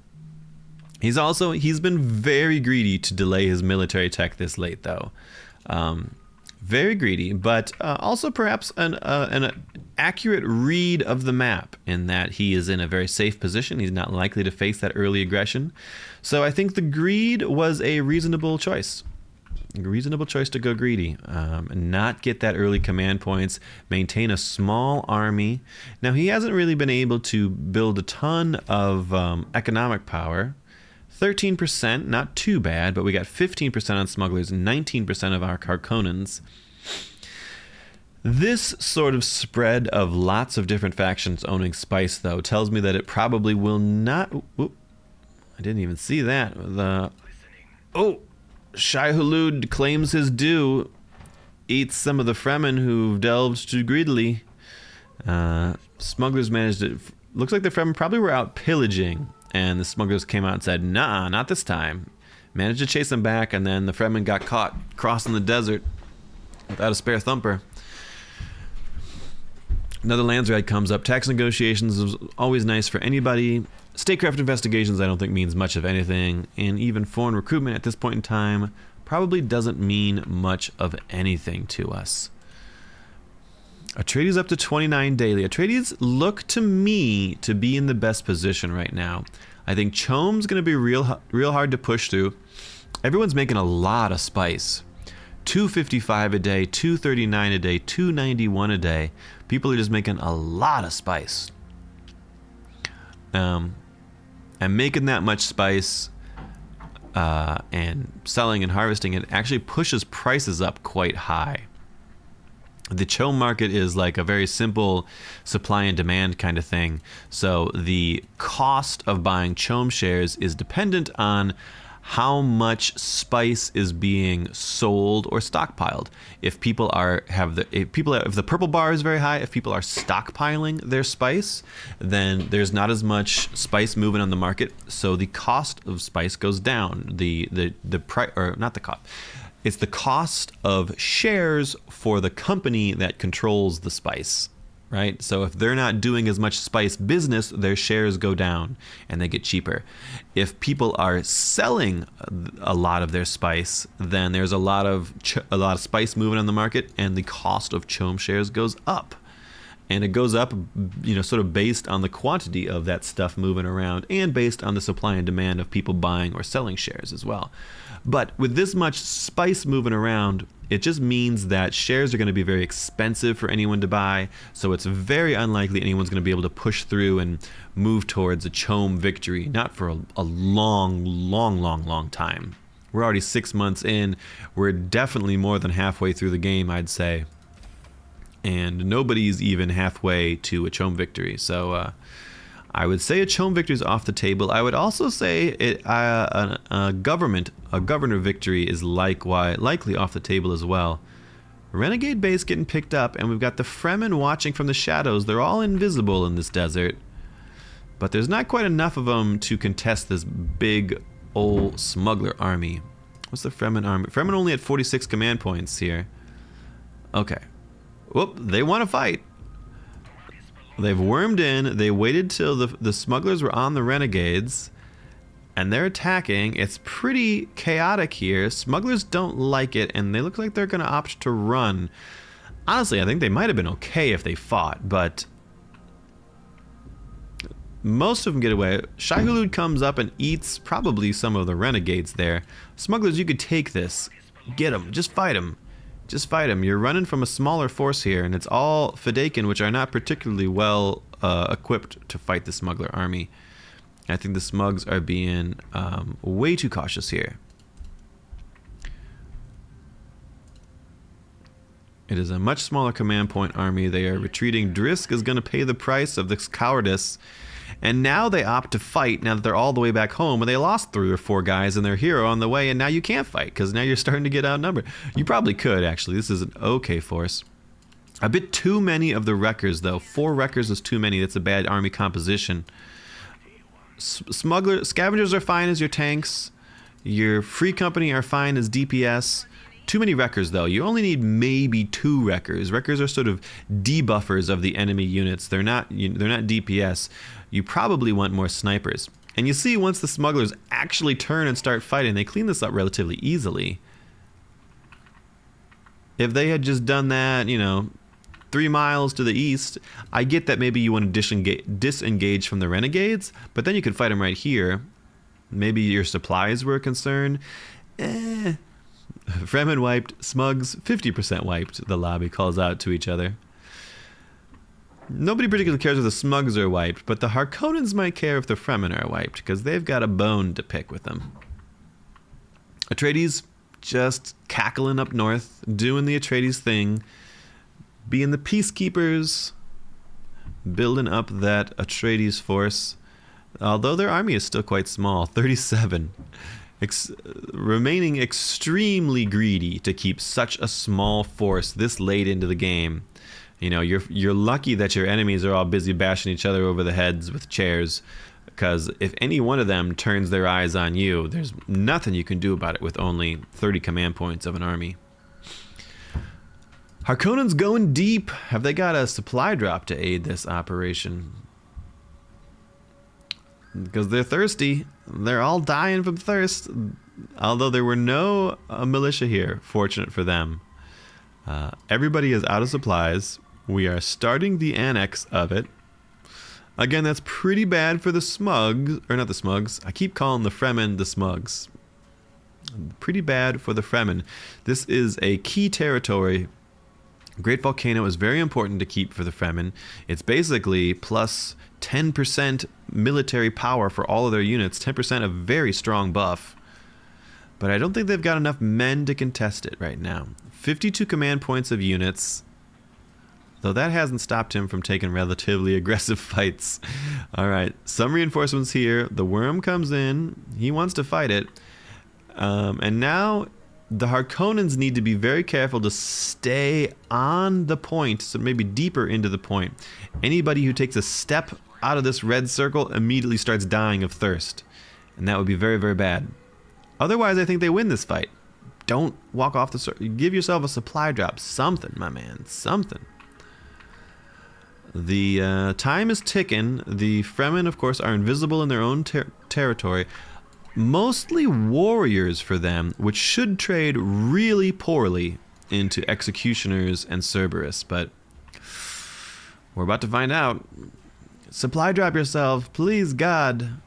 He's been very greedy to delay his military tech this late, though. Very greedy, but also perhaps an accurate read of the map in that he is in a very safe position. He's not likely to face that early aggression. So I think the greed was a reasonable choice. A reasonable choice to go greedy, not get that early command points, maintain a small army. Now, he hasn't really been able to build a ton of economic power. 13%, not too bad, but we got 15% on smugglers, 19% of our Harkonnens. This sort of spread of lots of different factions owning spice, though, tells me that it probably will not... Whoop, I didn't even see that. Shai Hulud claims his due, eats some of the Fremen who've delved too greedily. Smugglers managed to... Looks like the Fremen probably were out pillaging, and the smugglers came out and said, nah, not this time. Managed to chase them back, and then the Fremen got caught crossing the desert without a spare thumper. Another lands raid comes up. Tax negotiations is always nice for anybody. Statecraft investigations I don't think means much of anything, and even foreign recruitment at this point in time probably doesn't mean much of anything to us. Atreides up to 29 daily. Atreides look to me to be in the best position right now. I think Chome's going to be real hard to push through. Everyone's making a lot of spice. 255 a day, 239 a day, 291 a day. People are just making a lot of spice. And making that much spice and selling and harvesting it actually pushes prices up quite high. The Chome market is like a very simple supply and demand kind of thing. So the cost of buying Chome shares is dependent on how much spice is being sold or stockpiled. If the purple bar is very high, if people are stockpiling their spice, then there's not as much spice moving on the market, so the cost of spice goes down. The price, or not the cost. It's the cost of shares for the company that controls the spice, right? So if they're not doing as much spice business, their shares go down and they get cheaper. If people are selling a lot of their spice, then there's a lot of spice moving on the market, and the cost of Chome shares goes up. And it goes up, sort of based on the quantity of that stuff moving around, and based on the supply and demand of people buying or selling shares as well. But with this much spice moving around, it just means that shares are going to be very expensive for anyone to buy. So it's very unlikely anyone's going to be able to push through and move towards a Chome victory, not for a long time. We're already 6 months in. We're definitely more than halfway through the game, I'd say. And nobody's even halfway to a Chome victory. So I would say a Chome victory is off the table. I would also say a governor victory is likely off the table as well. Renegade base getting picked up, and we've got the Fremen watching from the shadows. They're all invisible in this desert, but there's not quite enough of them to contest this big old smuggler army. What's the Fremen army? Fremen only at 46 command points here. Okay. Whoop, they want to fight. They've wormed in. They waited till the smugglers were on the renegades, and they're attacking. It's pretty chaotic here. Smugglers don't like it, and they look like they're going to opt to run. Honestly, I think they might have been okay if they fought, but most of them get away. Shai Hulud comes up and eats probably some of the renegades there. Smugglers, you could take this. Get them. Just fight them. Just fight them. You're running from a smaller force here, and it's all Fedaykin, which are not particularly well equipped to fight the smuggler army. I think the smugs are being way too cautious here. It is a much smaller command point army. They are retreating. Drisk is going to pay the price of this cowardice. And now they opt to fight now that they're all the way back home, and they lost 3 or 4 guys and their hero on the way, and now you can't fight because now you're starting to get outnumbered. You probably could, actually. This is an okay force. A bit too many of the wreckers, though. 4 wreckers is too many. That's a bad army composition. Scavengers are fine as your tanks. Your free company are fine as DPS. Too many wreckers, though. You only need maybe 2 wreckers. Wreckers are sort of debuffers of the enemy units. They're not DPS. You probably want more snipers. And you see, once the smugglers actually turn and start fighting, they clean this up relatively easily. If they had just done that, 3 miles to the east, I get that maybe you want to disengage from the renegades, but then you could fight them right here. Maybe your supplies were a concern. Fremen wiped, Smugs 50% wiped, the lobby calls out to each other. Nobody particularly cares if the Smugs are wiped, but the Harkonnens might care if the Fremen are wiped, because they've got a bone to pick with them. Atreides just cackling up north, doing the Atreides thing, being the peacekeepers, building up that Atreides force, although their army is still quite small, 37. Remaining extremely greedy to keep such a small force this late into the game. You're lucky that your enemies are all busy bashing each other over the heads with chairs, because if any one of them turns their eyes on you, there's nothing you can do about it with only 30 command points of an army. Harkonnen's going deep. Have they got a supply drop to aid this operation? Because they're thirsty. They're all dying from thirst. Although there were no militia here, fortunate for them. Everybody is out of supplies. We are starting the annex of it. Again, that's pretty bad for the smugs, or not the smugs. I keep calling the Fremen the smugs. Pretty bad for the Fremen. This is a key territory. Great Volcano is very important to keep for the Fremen. It's basically plus 10% military power for all of their units, 10% a very strong buff. But I don't think they've got enough men to contest it right now. 52 command points of units, though that hasn't stopped him from taking relatively aggressive fights. All right, some reinforcements here. The worm comes in. He wants to fight it. And now the Harkonnens need to be very careful to stay on the point, so maybe deeper into the point. Anybody who takes a step out of this red circle immediately starts dying of thirst. And that would be very, very bad. Otherwise, I think they win this fight. Don't walk off the circle. Give yourself a supply drop. Something, my man. Something. The time is ticking. The Fremen, of course, are invisible in their own territory. Mostly warriors for them, which should trade really poorly into executioners and Cerberus, but we're about to find out. Supply drop yourself, please God.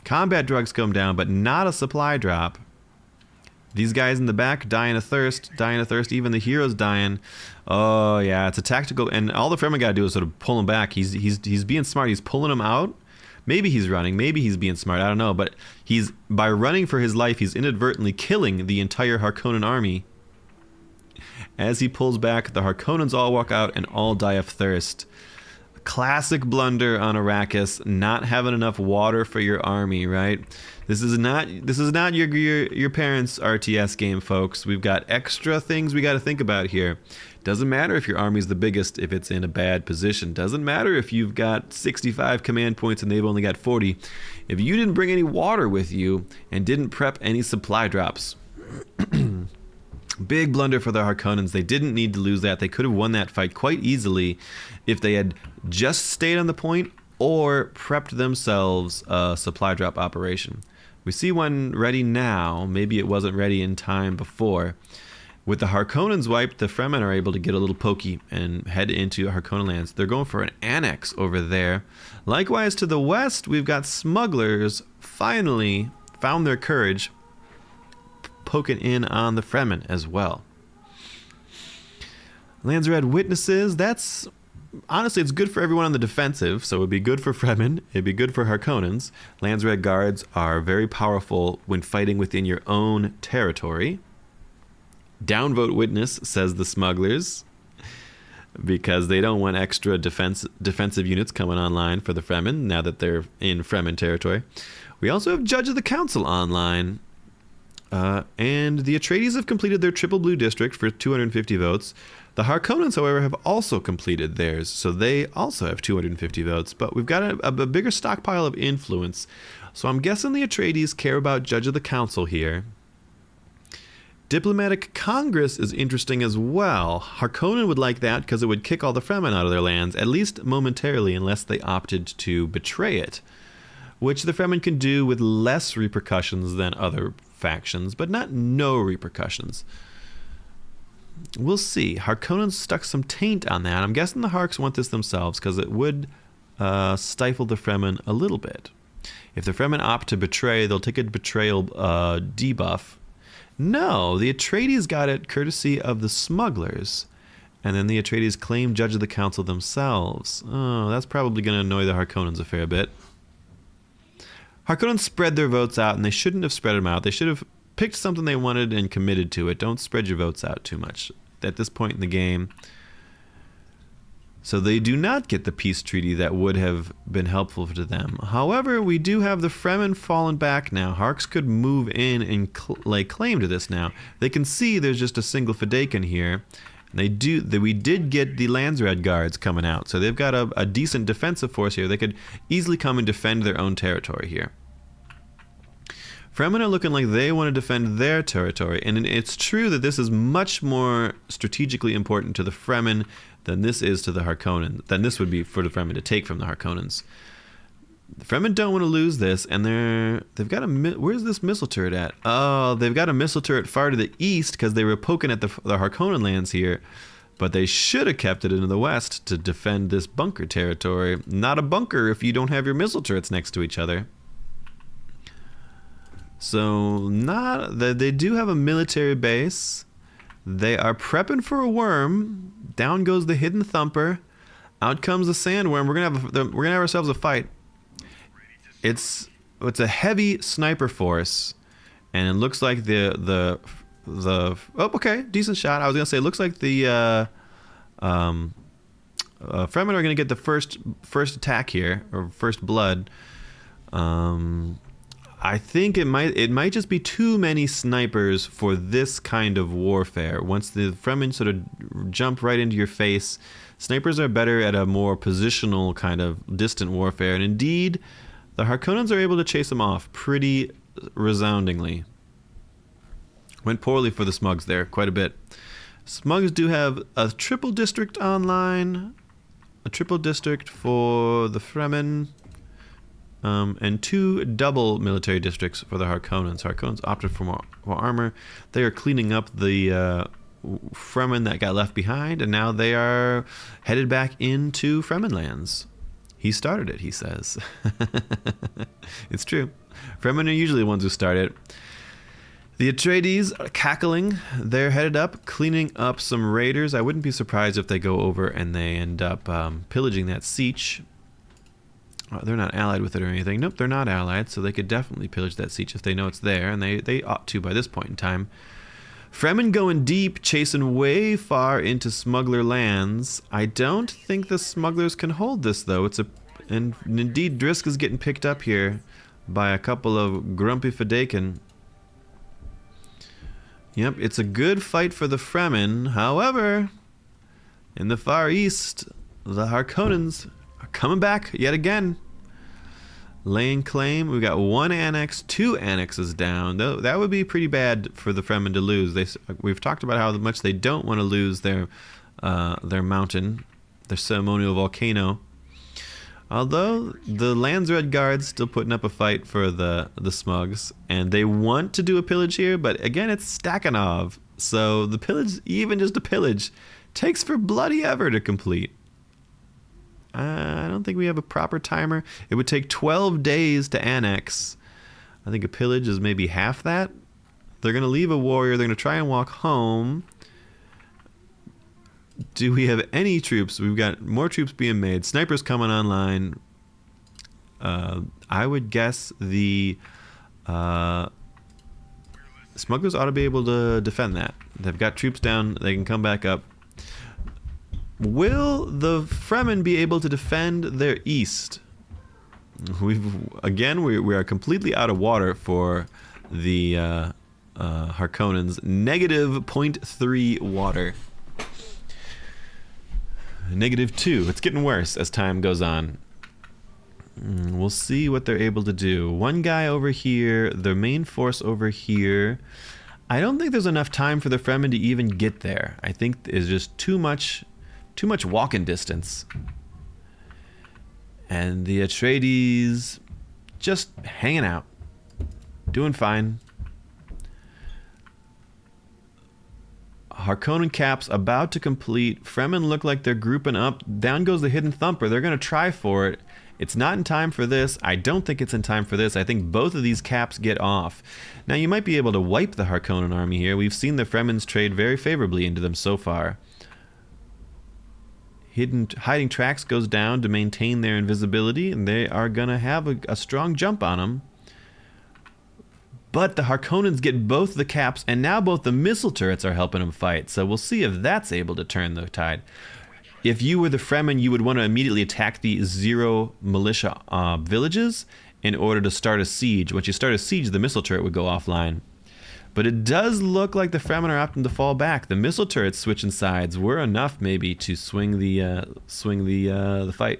Combat drugs come down, but not a supply drop. These guys in the back dying of thirst, even the hero's dying. Oh yeah, it's a tactical, and all the Fremen gotta do is sort of pull him back. He's being smart, he's pulling him out. Maybe he's running, maybe he's being smart, I don't know, but by running for his life, he's inadvertently killing the entire Harkonnen army. As he pulls back, the Harkonnens all walk out and all die of thirst. Classic blunder on Arrakis, not having enough water for your army, right? This is not your parents' RTS game, folks. We've got extra things we got to think about here. Doesn't matter if your army's the biggest if it's in a bad position. Doesn't matter if you've got 65 command points and they've only got 40. If you didn't bring any water with you and didn't prep any supply drops. Big blunder for the Harkonnens. They didn't need to lose that. They could have won that fight quite easily if they had just stayed on the point or prepped themselves a supply drop operation. We see one ready now. Maybe it wasn't ready in time before. With the Harkonnens wiped, the Fremen are able to get a little pokey and head into Harkonnen lands. They're going for an annex over there. Likewise, to the west, we've got smugglers finally found their courage, poking in on the Fremen as well. Landsred witnesses, that's... Honestly, it's good for everyone on the defensive, so it would be good for Fremen, it'd be good for Harkonnens. Landsred guards are very powerful when fighting within your own territory. Downvote witness, says the smugglers, because they don't want extra defensive units coming online for the Fremen now that they're in Fremen territory. We also have Judge of the Council online. And the Atreides have completed their triple blue district for 250 votes. The Harkonnens, however, have also completed theirs, so they also have 250 votes. But we've got a bigger stockpile of influence. So I'm guessing the Atreides care about Judge of the Council here. Diplomatic Congress is interesting as well. Harkonnen would like that because it would kick all the Fremen out of their lands, at least momentarily, unless they opted to betray it, which the Fremen can do with less repercussions than other factions, but not no repercussions. We'll see. Harkonnen stuck some taint on that. I'm guessing the Harks want this themselves because it would stifle the Fremen a little bit. If the Fremen opt to betray, they'll take a betrayal debuff. No, the Atreides got it courtesy of the smugglers, and then the Atreides claim Judge of the Council themselves. Oh, that's probably going to annoy the Harkonnens a fair bit. Harkonnen spread their votes out, and they shouldn't have spread them out. They should have picked something they wanted and committed to it. Don't spread your votes out too much at this point in the game. So they do not get the peace treaty that would have been helpful to them. However, we do have the Fremen fallen back now. Harks could move in and lay claim to this now. They can see there's just a single Fedaykin here. We did get the Landsred guards coming out, so they've got a decent defensive force here. They could easily come and defend their own territory here. Fremen are looking like they want to defend their territory, and it's true that this is much more strategically important to the Fremen than this is to the Harkonnen, than this would be for the Fremen to take from the Harkonnens. The Fremen don't want to lose this, and they've got where's this missile turret at? Oh, they've got a missile turret far to the east because they were poking at the Harkonnen lands here, but they should have kept it into the west to defend this bunker territory. Not a bunker if you don't have your missile turrets next to each other. So they do have a military base. They are prepping for a worm. Down goes the hidden thumper. Out comes the sandworm. We're gonna have ourselves a fight. It's a heavy sniper force, and it looks like the oh, okay, decent shot. I was gonna say it looks like the Fremen are gonna get the first attack here, or first blood. I think it might just be too many snipers for this kind of warfare. Once the Fremen sort of jump right into your face, snipers are better at a more positional kind of distant warfare, and indeed, the Harkonnens are able to chase them off pretty resoundingly. Went poorly for the Smugs there, quite a bit. Smugs do have a triple district online, a triple district for the Fremen, and 2 double military districts for the Harkonnens. Harkonnens opted for more armor. They are cleaning up the Fremen that got left behind, and now they are headed back into Fremen lands. He started it, he says. It's true. Fremen are usually the ones who start it. The Atreides are cackling. They're headed up, cleaning up some raiders. I wouldn't be surprised if they go over and they end up pillaging that siege. They're not allied with it or anything. Nope, they're not allied, so they could definitely pillage that siege if they know it's there, and they ought to by this point in time. Fremen going deep, chasing way far into smuggler lands. I don't think the smugglers can hold this, though. And indeed, Drisk is getting picked up here by a couple of grumpy Fedaykin. Yep, it's a good fight for the Fremen. However, in the Far East, the Harkonnens are coming back yet again. Laying claim. We've got 1 annex, 2 annexes down. That would be pretty bad for the Fremen to lose. We've talked about how much they don't want to lose their mountain, their ceremonial volcano. Although the Landsred guards still putting up a fight for the Smugs, and they want to do a pillage here, but again, it's Stakhanov. So the pillage, even just a pillage, takes for bloody ever to complete. I don't think we have a proper timer. It would take 12 days to annex. I think a pillage is maybe half that. They're going to leave a warrior. They're going to try and walk home. Do we have any troops? We've got more troops being made. Snipers coming online. I would guess the smugglers ought to be able to defend that. They've got troops down. They can come back up. Will the Fremen be able to defend their east? We are completely out of water for the Harkonnens. Negative 0.3 water. -2. It's getting worse as time goes on. We'll see what they're able to do. One guy over here, the main force over here. I don't think there's enough time for the Fremen to even get there. I think it's just too much walking distance. And the Atreides just hanging out, doing fine. Harkonnen caps about to complete. Fremen look like they're grouping up. Down goes the Hidden Thumper. They're going to try for it. It's not in time for this. I don't think it's in time for this. I think both of these caps get off. Now, you might be able to wipe the Harkonnen army here. We've seen the Fremens trade very favorably into them so far. Hiding tracks goes down to maintain their invisibility, and they are going to have a strong jump on them. But the Harkonnens get both the caps, and now both the missile turrets are helping them fight. So we'll see if that's able to turn the tide. If you were the Fremen, you would want to immediately attack the 0 militia villages in order to start a siege. Once you start a siege, the missile turret would go offline. But it does look like the Fremen are opting to fall back. The missile turrets switching sides were enough, maybe, to swing the fight.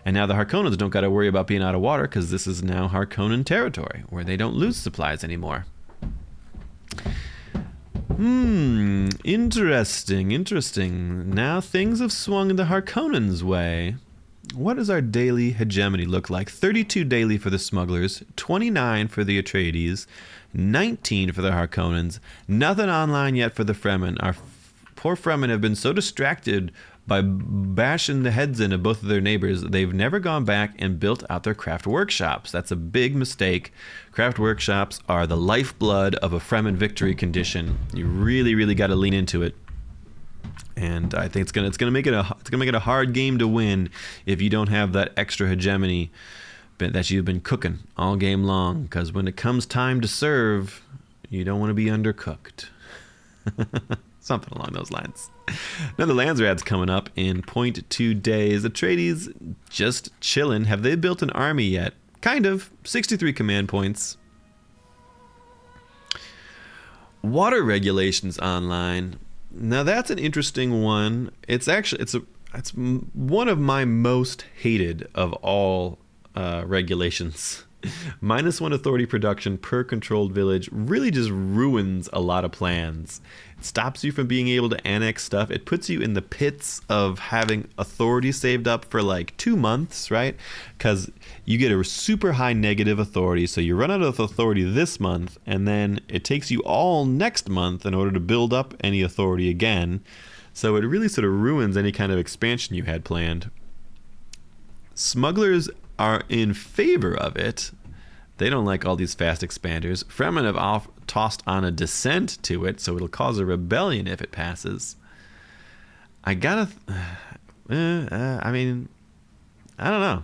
And now the Harkonnens don't got to worry about being out of water, because this is now Harkonnen territory, where they don't lose supplies anymore. Interesting. Now things have swung the Harkonnens' way. What does our daily hegemony look like? 32 daily for the smugglers, 29 for the Atreides, 19 for the Harkonnens. Nothing online yet for the Fremen. Our poor Fremen have been so distracted by bashing the heads in of both of their neighbors, they've never gone back and built out their craft workshops. That's a big mistake. Craft workshops are the lifeblood of a Fremen victory condition. You really got to lean into it. And I think it's gonna make it a hard game to win if you don't have that extra hegemony that you've been cooking all game long. Because when it comes time to serve, you don't want to be undercooked. Something along those lines. Another Landsrad's coming up in 0.2 days. Atreides just chilling. Have they built an army yet? Kind of. 63 command points. Water regulations online. Now that's an interesting one. It's one of my most hated of all regulations. -1 authority production per controlled village really just ruins a lot of plans. It stops you from being able to annex stuff. It puts you in the pits of having authority saved up for like 2 months, right? Because you get a super high negative authority, so you run out of authority this month, and then it takes you all next month in order to build up any authority again. So it really sort of ruins any kind of expansion you had planned. Smugglers are in favor of it. They don't like all these fast expanders. Fremen have tossed on a dissent to it, so it'll cause a rebellion if it passes. I don't know.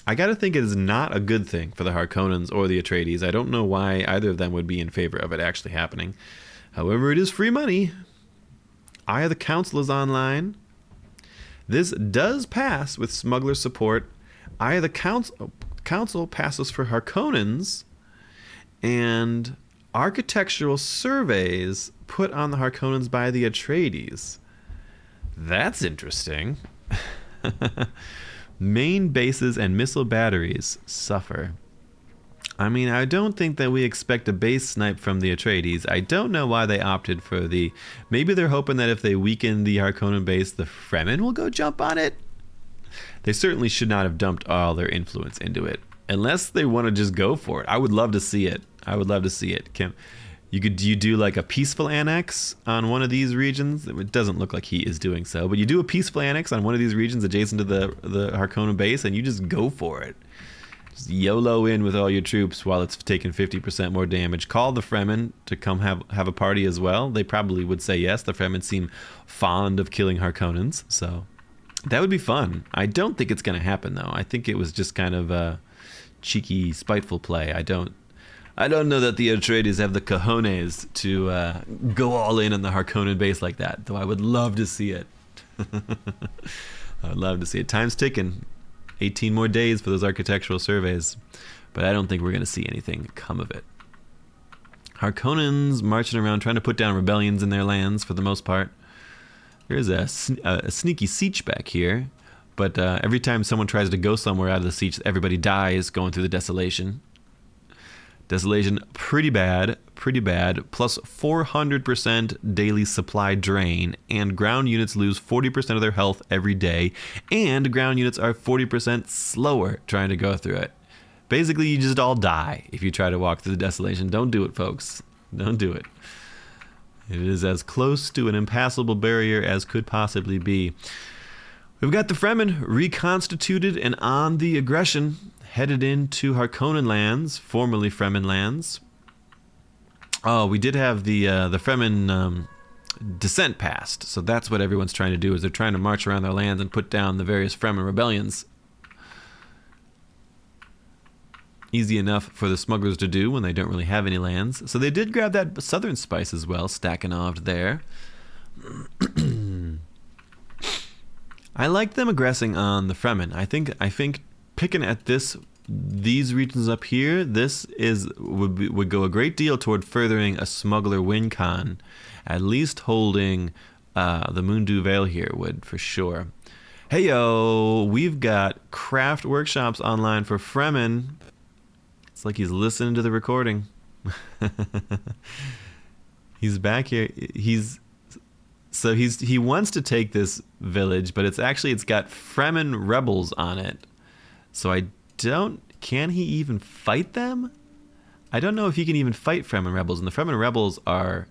I gotta think it is not a good thing for the Harkonnens or the Atreides. I don't know why either of them would be in favor of it actually happening. However, it is free money. Eye of the Council is online. This does pass with smuggler support. Eye of the Council passes for Harkonnens, and architectural surveys put on the Harkonnens by the Atreides. That's interesting. Main bases and missile batteries suffer. I mean, I don't think that we expect a base snipe from the Atreides. I don't know why they opted for the... Maybe they're hoping that if they weaken the Harkonnen base, the Fremen will go jump on it? They certainly should not have dumped all their influence into it. Unless they want to just go for it. I would love to see it. You do like a peaceful annex on one of these regions. It doesn't look like he is doing so, but you do a peaceful annex on one of these regions adjacent to the Harkonnen base, and you just go for it. Just YOLO in with all your troops while it's taking 50% more damage. Call the Fremen to come have a party as well. They probably would say yes. The Fremen seem fond of killing Harkonnens, so that would be fun. I don't think it's going to happen, though. I think it was just kind of a cheeky, spiteful play. I don't know that the Atreides have the cojones to go all in on the Harkonnen base like that, though I would love to see it. I would love to see it. Time's ticking. 18 more days for those architectural surveys, but I don't think we're going to see anything come of it. Harkonnens marching around trying to put down rebellions in their lands for the most part. There's a sneaky siege back here, but every time someone tries to go somewhere out of the siege, everybody dies going through the desolation. Desolation, pretty bad, plus 400% daily supply drain, and ground units lose 40% of their health every day, and ground units are 40% slower trying to go through it. Basically, you just all die if you try to walk through the desolation. Don't do it, folks. Don't do it. It is as close to an impassable barrier as could possibly be. We've got the Fremen reconstituted and on the aggression, headed into Harkonnen lands, formerly Fremen lands. Oh, we did have the Fremen descent passed, so that's what everyone's trying to do, is they're trying to march around their lands and put down the various Fremen rebellions. Easy enough for the smugglers to do when they don't really have any lands. So they did grab that southern spice as well, stacking off there. I like them aggressing on the Fremen. I think picking at these regions up here, would go a great deal toward furthering a smuggler win con. At least holding the Mundu Vale here would, for sure. Hey yo, we've got craft workshops online for Fremen. It's like he's listening to the recording. He's back here. He wants to take this village, but it's got Fremen rebels on it. So can he even fight them? I don't know if he can even fight Fremen rebels, and the Fremen rebels are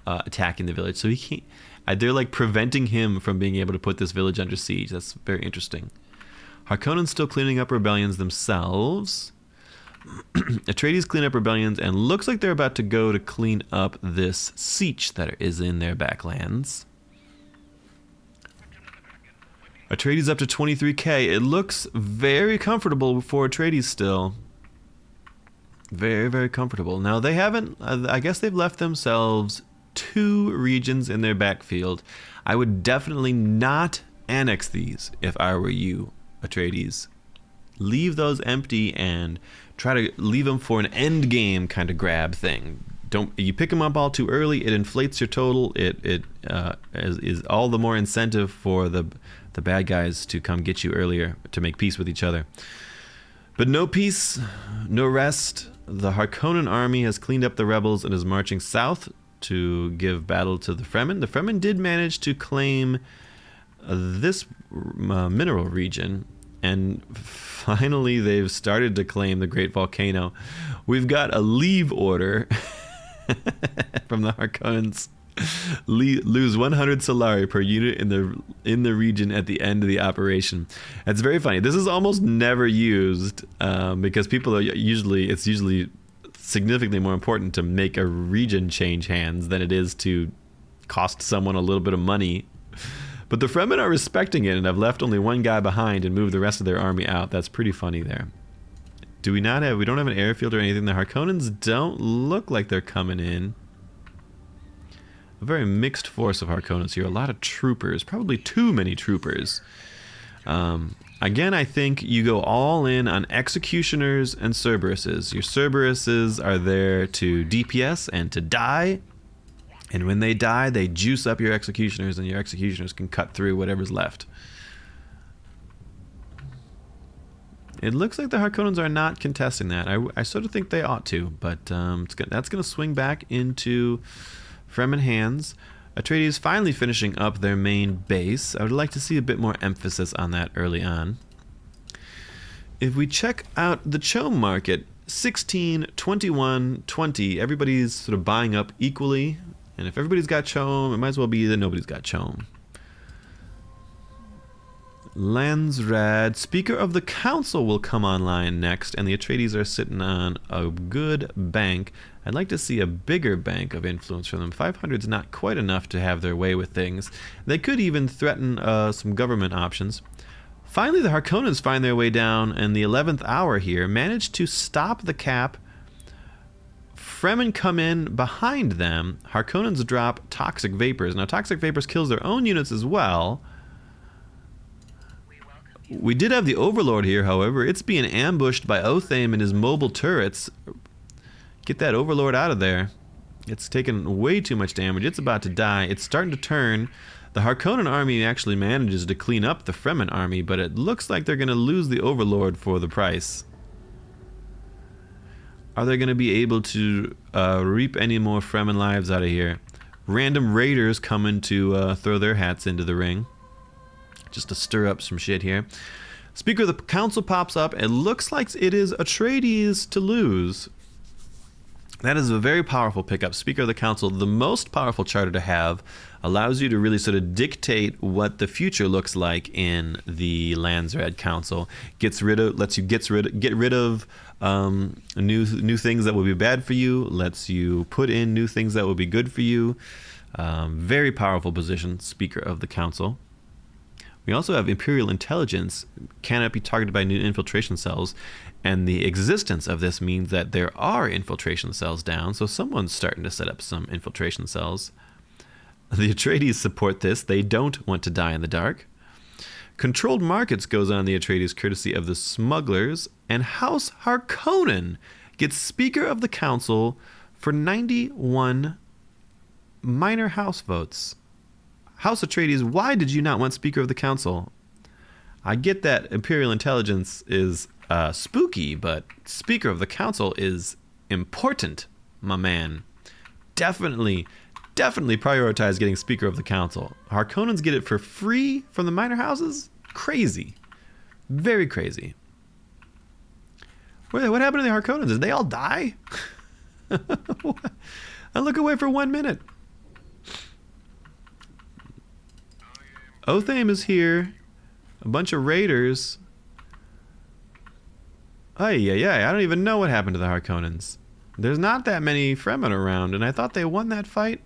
attacking the village, so he can't. They're like preventing him from being able to put this village under siege. That's very interesting. Harkonnen's still cleaning up rebellions themselves. Atreides clean up rebellions, and looks like they're about to go to clean up this siege that is in their backlands. Atreides up to 23k. It looks very comfortable for Atreides still. Very, very comfortable. Now they haven't, I guess they've left themselves 2 regions in their backfield. I would definitely not annex these if I were you, Atreides. Leave those empty and try to leave them for an end game kind of grab thing. You pick them up all too early, it inflates your total. It is all the more incentive for the bad guys to come get you earlier to make peace with each other. But no peace, no rest. The Harkonnen army has cleaned up the rebels and is marching south to give battle to the Fremen. The Fremen did manage to claim this mineral region, and finally they've started to claim the Great Volcano. We've got a leave order from the Harkonnens. Lose 100 Solari per unit in the region at the end of the operation. That's very funny. This is almost never used because people it's usually significantly more important to make a region change hands than it is to cost someone a little bit of money. But the Fremen are respecting it and have left only one guy behind and moved the rest of their army out. That's pretty funny there. We don't have an airfield or anything. The Harkonnens don't look like they're coming in. A very mixed force of Harkonnens here. A lot of troopers, probably too many troopers. Again, I think you go all in on executioners and Cerberuses. Your Cerberuses are there to DPS and to die. And when they die, they juice up your executioners, and your executioners can cut through whatever's left. It looks like the Harkonnens are not contesting that. I sort of think they ought to, but that's going to swing back into Fremen hands. Atreides finally finishing up their main base. I would like to see a bit more emphasis on that early on. If we check out the Chome market, 16, 21, 20, everybody's sort of buying up equally. And if everybody's got Chome, it might as well be that nobody's got Chome. Landsrad, Speaker of the Council, will come online next, and the Atreides are sitting on a good bank. I'd like to see a bigger bank of influence from them. 500 is not quite enough to have their way with things. They could even threaten some government options. Finally, the Harkonnens find their way down in the 11th hour here, manage to stop the cap. Fremen come in behind them. Harkonnens drop toxic vapors. Now, toxic vapors kills their own units as well. We did have the Overlord here, however. It's being ambushed by Othame and his mobile turrets. Get that Overlord out of there. It's taken way too much damage. It's about to die. It's starting to turn. The Harkonnen army actually manages to clean up the Fremen army, but it looks like they're going to lose the Overlord for the price. Are they going to be able to reap any more Fremen lives out of here? Random raiders coming to throw their hats into the ring. Just to stir up some shit here. Speaker of the Council pops up. It looks like it is Atreides to lose. That is a very powerful pickup. Speaker of the Council, the most powerful charter to have, allows you to really sort of dictate what the future looks like in the Landsrad Council. Lets you get rid of new things that will be bad for you. Lets you put in new things that will be good for you. Very powerful position, Speaker of the Council. We also have Imperial Intelligence, cannot be targeted by new infiltration cells, and the existence of this means that there are infiltration cells down, so someone's starting to set up some infiltration cells. The Atreides support this. They don't want to die in the dark. Controlled Markets goes on the Atreides courtesy of the Smugglers, and House Harkonnen gets Speaker of the Council for 91 minor house votes. House Atreides, why did you not want Speaker of the Council? I get that Imperial Intelligence is spooky, but Speaker of the Council is important, my man. Definitely prioritize getting Speaker of the Council. Harkonnens get it for free from the minor houses? Crazy. Very crazy. What happened to the Harkonnens? Did they all die? I look away for 1 minute. Othame is here. A bunch of raiders. I don't even know what happened to the Harkonnens. There's not that many Fremen around, and I thought they won that fight.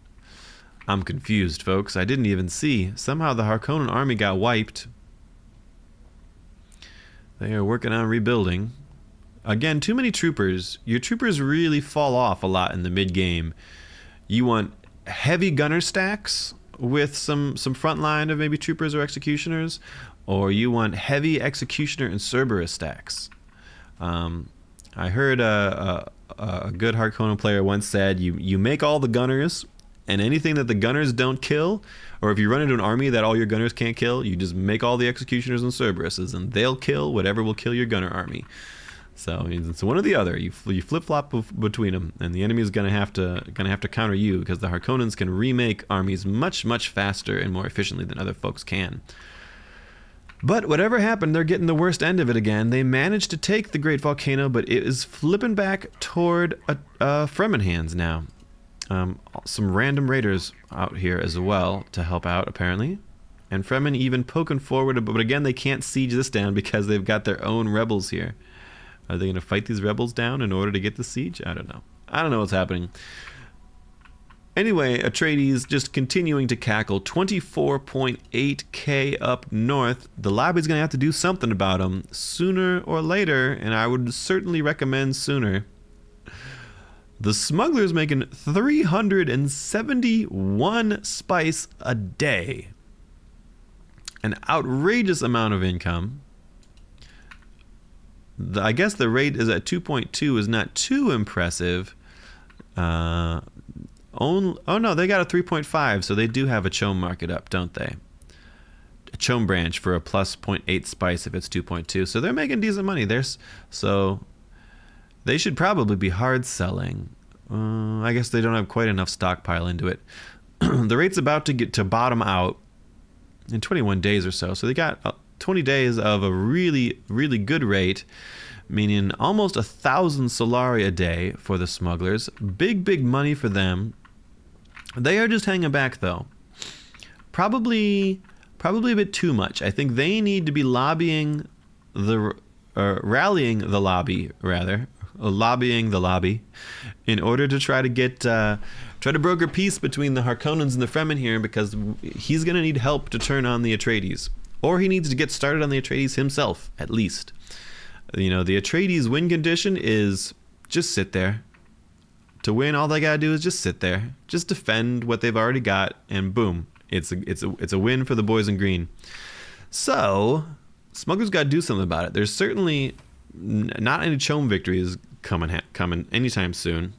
I'm confused, folks. I didn't even see. Somehow the Harkonnen army got wiped. They are working on rebuilding. Again, too many troopers. Your troopers really fall off a lot in the mid-game. You want heavy gunner stacks with some front line of maybe troopers or executioners, or you want heavy executioner and Cerberus stacks. I heard a good Harkonnen player once said, you make all the gunners, and anything that the gunners don't kill, or if you run into an army that all your gunners can't kill, you just make all the executioners and Cerberuses, and they'll kill whatever will kill your gunner army. So it's one or the other. You flip-flop between them, and the enemy is gonna have to counter you, because the Harkonnens can remake armies much faster and more efficiently than other folks can. But whatever happened, they're getting the worst end of it again. They managed to take the Great Volcano, but it is flipping back toward Fremen hands now. Some random raiders out here as well to help out, apparently. And Fremen even poking forward, but again, they can't siege this down because they've got their own rebels here. Are they going to fight these rebels down in order to get the siege? I don't know. I don't know what's happening. Anyway, Atreides just continuing to cackle. 24.8k up north. The lobby's going to have to do something about them sooner or later, and I would certainly recommend sooner. The Smugglers making 371 spice a day. An outrageous amount of income. I guess the rate is at 2.2 is not too impressive. Oh no, they got a 3.5, so they do have a Chome market up, don't they? A Chome branch for a plus 0.8 spice if it's 2.2, so they're making decent money. So they should probably be hard selling. I guess they don't have quite enough stockpile into it. The rate's about to get to bottom out in 21 days or so, so they got 20 days of a really good rate, meaning almost 1,000 Solari a day for the Smugglers. Big money for them. They are just hanging back though. Probably probably a bit too much. I think they need to be lobbying rallying the lobby, rather, lobbying the lobby, in order to try to get try to broker peace between the Harkonnens and the Fremen here, because he's going to need help to turn on the Atreides, or he needs to get started on the Atreides himself, at least. You know, the Atreides win condition is just sit there. To win, all they gotta do is just sit there, just defend what they've already got, and boom, it's a win for the boys in green. So Smugglers got to do something about it. There's certainly not any Chom victories coming anytime soon.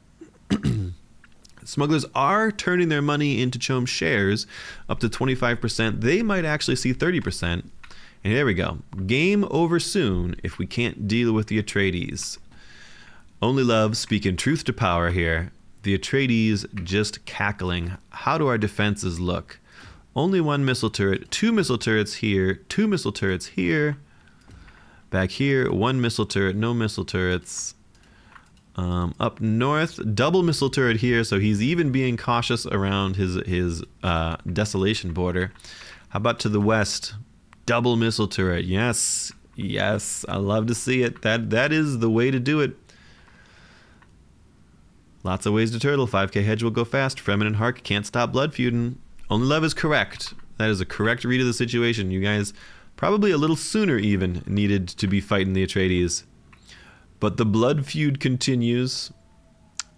Smugglers are turning their money into Chom shares up to 25%. They might actually see 30%. And here we go. Game over soon if we can't deal with the Atreides. Only Love speaking truth to power here. The Atreides just cackling. How do our defenses look? Only one missile turret, 2 missile turrets here, 2 missile turrets here. Back here, 1 missile turret, no missile turrets. Up north, double missile turret here, so he's even being cautious around his desolation border. How about to the west? Double missile turret. Yes, yes, I love to see it. That is the way to do it. Lots of ways to turtle. 5k hedge will go fast. Fremen and Hark can't stop blood feuding. Only Love is correct. That is a correct read of the situation. You guys probably a little sooner even needed to be fighting the Atreides. But the blood feud continues.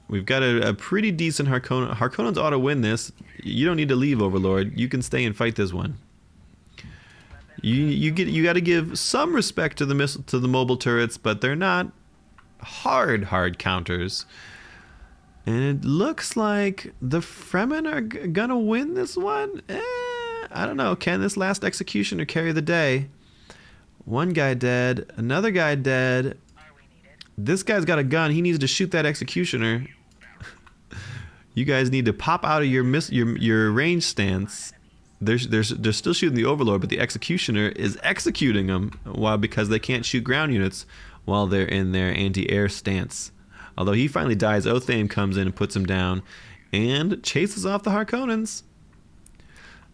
We've got a pretty decent Harkonnen. Harkonnens ought to win this. You don't need to leave, Overlord. You can stay and fight this one. You got to give some respect to the mobile turrets, but they're not hard counters. And it looks like the Fremen are gonna win this one. I don't know. Can this last executioner carry the day? One guy dead. Another guy dead. This guy's got a gun. He needs to shoot that executioner. You guys need to pop out of your range stance. They're still shooting the Overlord, but the executioner is executing them because they can't shoot ground units while they're in their anti-air stance. Although he finally dies, Othane comes in and puts him down and chases off the Harkonnens.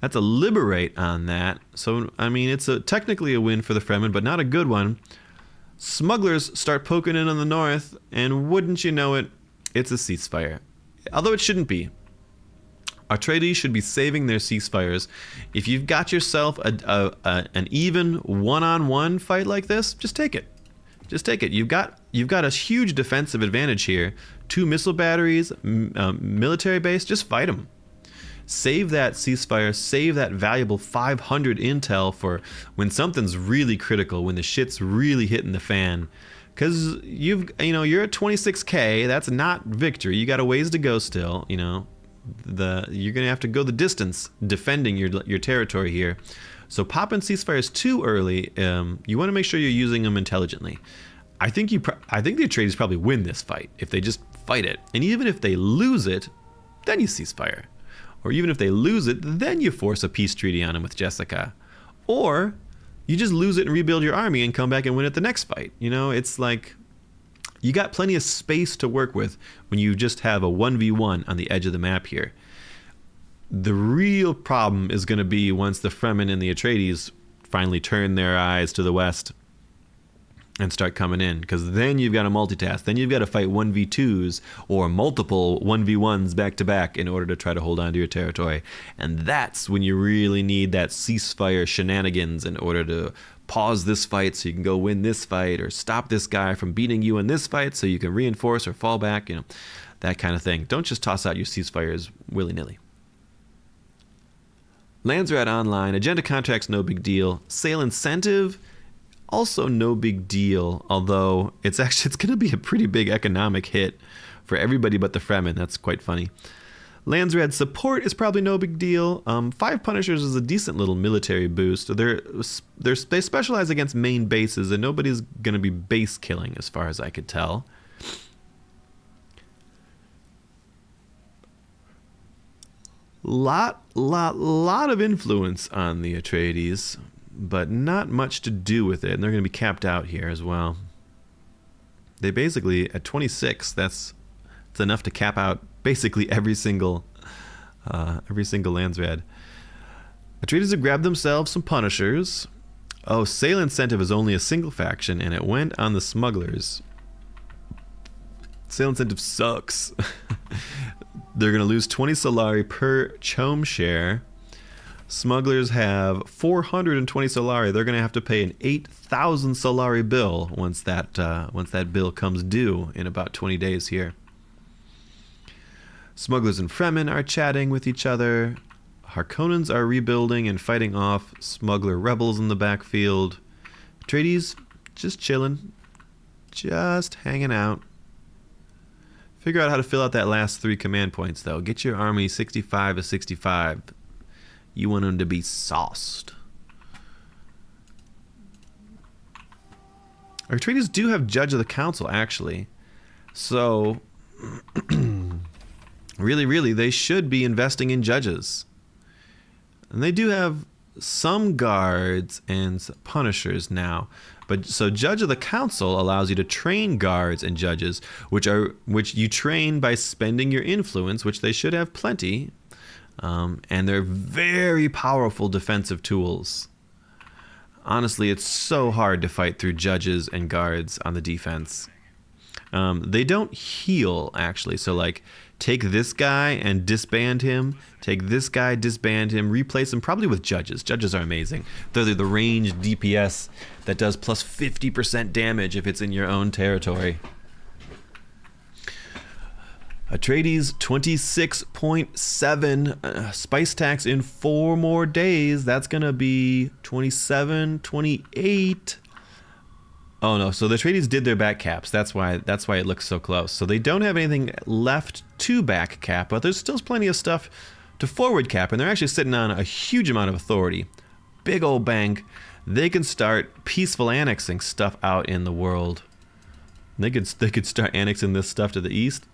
That's a liberate on that. So, I mean, it's technically a win for the Fremen, but not a good one. Smugglers start poking in on the north, and wouldn't you know it, it's a ceasefire. Although it shouldn't be. Atreides should be saving their ceasefires. If you've got yourself an even one-on-one fight like this, just take it. Just take it. You've got a huge defensive advantage here. 2 missile batteries, military base. Just fight them. Save that ceasefire. Save that valuable 500 intel for when something's really critical. When the shit's really hitting the fan. Because you're at 26k. That's not victory. You got a ways to go still. You're gonna have to go the distance defending your territory here. So popping ceasefires too early, you want to make sure you're using them intelligently. I think the Atreides probably win this fight if they just fight it. And even if they lose it, then you ceasefire. Or even if they lose it, then you force a peace treaty on them with Jessica. Or you just lose it and rebuild your army and come back and win at the next fight. It's like you got plenty of space to work with when you just have a 1v1 on the edge of the map here. The real problem is going to be once the Fremen and the Atreides finally turn their eyes to the west and start coming in, because then you've got to multitask. Then you've got to fight 1v2s or multiple 1v1s back to back in order to try to hold on to your territory. And that's when you really need that ceasefire shenanigans in order to pause this fight so you can go win this fight, or stop this guy from beating you in this fight so you can reinforce or fall back, that kind of thing. Don't just toss out your ceasefires willy-nilly. Lands are at online. Agenda contracts, no big deal. Sale incentive, also no big deal. Although it's going to be a pretty big economic hit for everybody but the Fremen. That's quite funny. Landsred support is probably no big deal. 5 Punishers is a decent little military boost. They specialize against main bases, and nobody's going to be base killing as far as I could tell. Lot of influence on the Atreides, but not much to do with it, and they're going to be capped out here as well. They basically, at 26, that's enough to cap out basically every single Landsred. Atreides have grabbed themselves some Punishers. Oh, sale incentive is only a single faction, and it went on the Smugglers. Sale incentive sucks. They're going to lose 20 Solari per Chom share. Smugglers have 420 Solari. They're going to have to pay an 8,000 Solari bill once that bill comes due in about 20 days here. Smugglers and Fremen are chatting with each other. Harkonnens are rebuilding and fighting off smuggler rebels in the backfield. Atreides just chilling, just hanging out. Figure out how to fill out that last 3 command points, though. Get your army 65 to 65. You want them to be sauced. Atreides do have Judge of the Council, actually. So, really, they should be investing in judges. And they do have some guards and punishers now. But so Judge of the Council allows you to train guards and judges, which you train by spending your influence, which they should have plenty. And they're very powerful defensive tools. Honestly, it's so hard to fight through judges and guards on the defense. They don't heal, actually. So, like, take this guy and disband him. Take this guy, disband him. Replace him probably with judges. Judges are amazing. They're the ranged DPS that does plus 50% damage if it's in your own territory. Atreides 26.7 spice tax in 4 more days. That's gonna be 27, 28. Oh no, so the Atreides did their back caps. That's why it looks so close. So they don't have anything left to back cap, but there's still plenty of stuff to forward cap, and they're actually sitting on a huge amount of authority. Big old bank. They can start peaceful annexing stuff out in the world. They could start annexing this stuff to the east.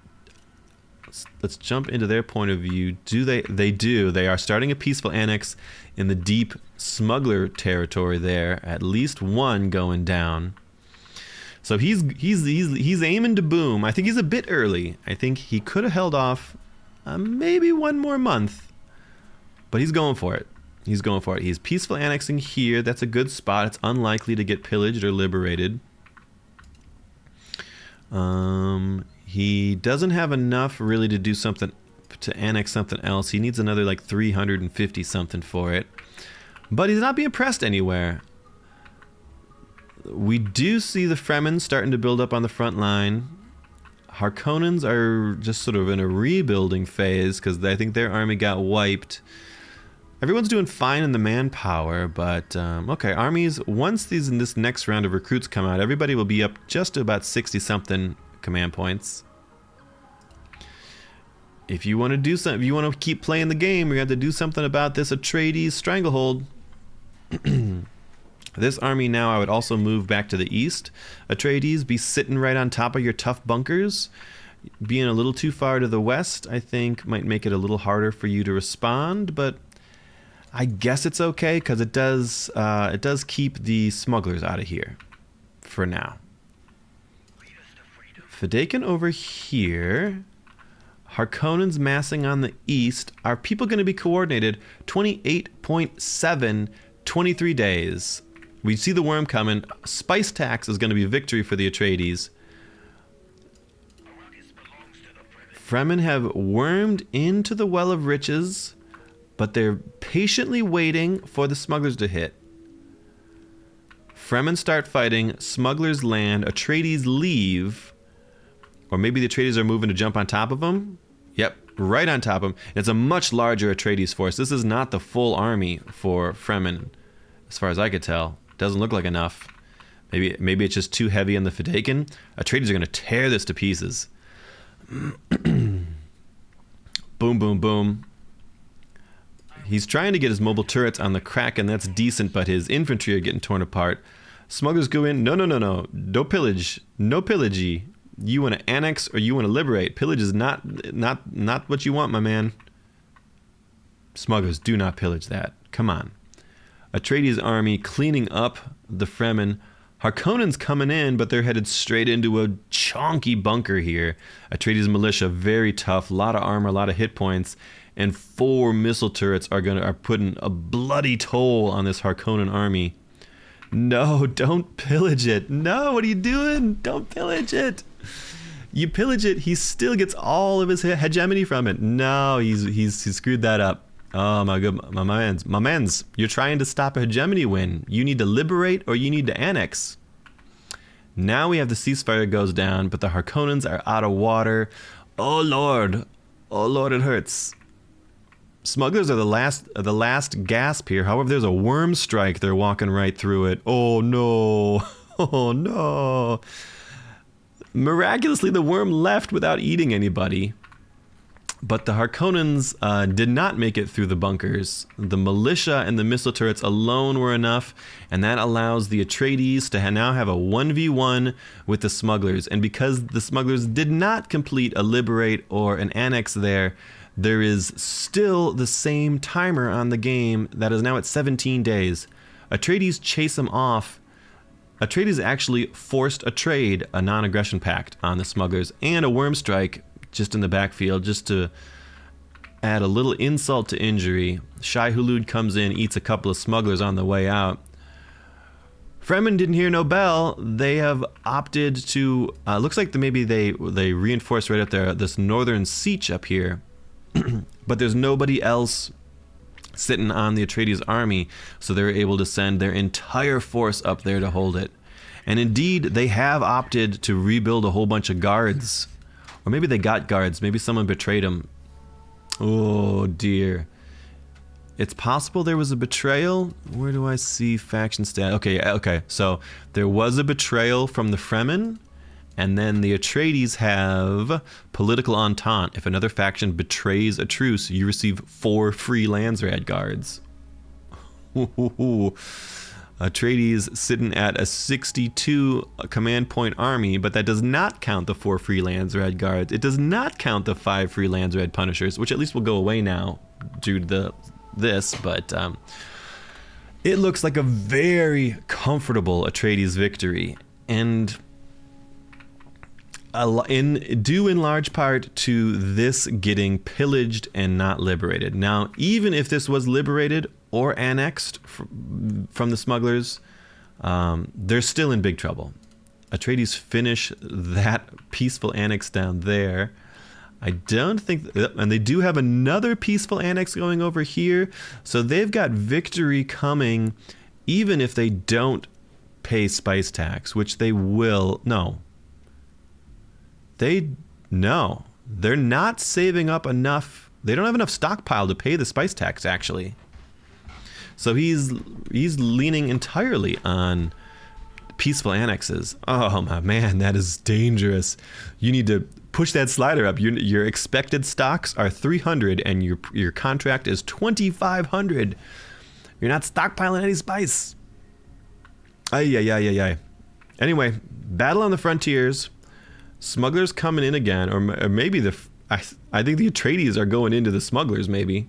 Let's jump into their point of view. They do. They are starting a peaceful annex in the deep smuggler territory there. At least one going down. So he's aiming to boom. I think he's a bit early. I think he could have held off maybe 1 more month. But he's going for it. He's going for it. He's peaceful annexing here. That's a good spot. It's unlikely to get pillaged or liberated. He doesn't have enough really to do something, to annex something else. He needs another like 350 something for it. But he's not being pressed anywhere. We do see the Fremen starting to build up on the front line. Harkonnens are just sort of in a rebuilding phase because I think their army got wiped. Everyone's doing fine in the manpower, but okay, armies, once this next round of recruits come out, everybody will be up just to about 60 something command points. If you want to do something, if you want to keep playing the game, you have to do something about this Atreides stranglehold. This army now, I would also move back to the east. Atreides, be sitting right on top of your tough bunkers. Being a little too far to the west, I think, might make it a little harder for you to respond, but I guess it's okay because it does keep the smugglers out of here for now. Fedaykin over here. Harkonnens massing on the east. Are people going to be coordinated? 28.7, 23 days. We see the worm coming. Spice tax is going to be victory for the Atreides. Fremen have wormed into the Well of Riches, but they're patiently waiting for the smugglers to hit. Fremen start fighting. Smugglers land. Atreides leave. Or maybe the Atreides are moving to jump on top of them. Yep, right on top of them. It's a much larger Atreides force. This is not the full army for Fremen, as far as I could tell. Doesn't look like enough. Maybe it's just too heavy on the Fedaykin. Atreides are going to tear this to pieces. Boom, boom, boom. He's trying to get his mobile turrets on the Kraken. That's decent, but his infantry are getting torn apart. Smugglers go in. No. No pillage. No pillagey. You want to annex or you want to liberate. Pillage is not what you want, my man. Smugglers, do not pillage that. Come on. Atreides' army cleaning up the Fremen. Harkonnens coming in, but they're headed straight into a chonky bunker here. Atreides' militia, very tough. A lot of armor, a lot of hit points. and 4 missile turrets are putting a bloody toll on this Harkonnen army. No, don't pillage it. No, what are you doing? Don't pillage it. You pillage it, he still gets all of his hegemony from it. No, he's screwed that up. Oh my mans, you're trying to stop a hegemony win. You need to liberate or you need to annex. Now we have the ceasefire goes down, but the Harkonnens are out of water. Oh lord, it hurts. Smugglers are the last gasp here. However, there's a worm strike. They're walking right through it. Oh no, oh no. Miraculously, the worm left without eating anybody. But the Harkonnens did not make it through the bunkers. The militia and the missile turrets alone were enough, and that allows the Atreides to now have a 1v1 with the smugglers. And because the smugglers did not complete a liberate or an annex there is still the same timer on the game that is now at 17 days. Atreides chase them off. Atreides actually forced a trade, a non-aggression pact, on the smugglers, and a worm strike just in the backfield, just to add a little insult to injury. Shai Hulud comes in, eats a couple of smugglers on the way out. Fremen didn't hear no bell. They have opted to, looks like maybe they reinforced right up there, this northern siege up here. But there's nobody else sitting on the Atreides army, so they're able to send their entire force up there to hold it. And indeed, they have opted to rebuild a whole bunch of guards. Or maybe they got guards. Maybe someone betrayed them. Oh, dear. It's possible there was a betrayal. Where do I see faction stat? Okay. So there was a betrayal from the Fremen. And then the Atreides have political entente. If another faction betrays a truce, you receive 4 free Landsrad guards. Atreides sitting at a 62 command point army, but that does not count the 4 free Landsrad guards. It does not count the 5 free Landsrad punishers, which at least will go away now due to this. But it looks like a very comfortable Atreides victory, and due in large part to this getting pillaged and not liberated. Now, even if this was liberated or annexed from the smugglers, they're still in big trouble. Atreides finish that peaceful annex down there. I don't think, and they do have another peaceful annex going over here, so they've got victory coming, even if they don't pay spice tax, which they will. They're not saving up enough. They don't have enough stockpile to pay the spice tax, actually. So he's leaning entirely on peaceful annexes. Oh my man, that is dangerous. You need to push that slider up. Your expected stocks are 300 and your contract is 2,500. You're not stockpiling any spice. Ay. Anyway, battle on the frontiers. Smugglers coming in again, or maybe I think the Atreides are going into the smugglers, maybe.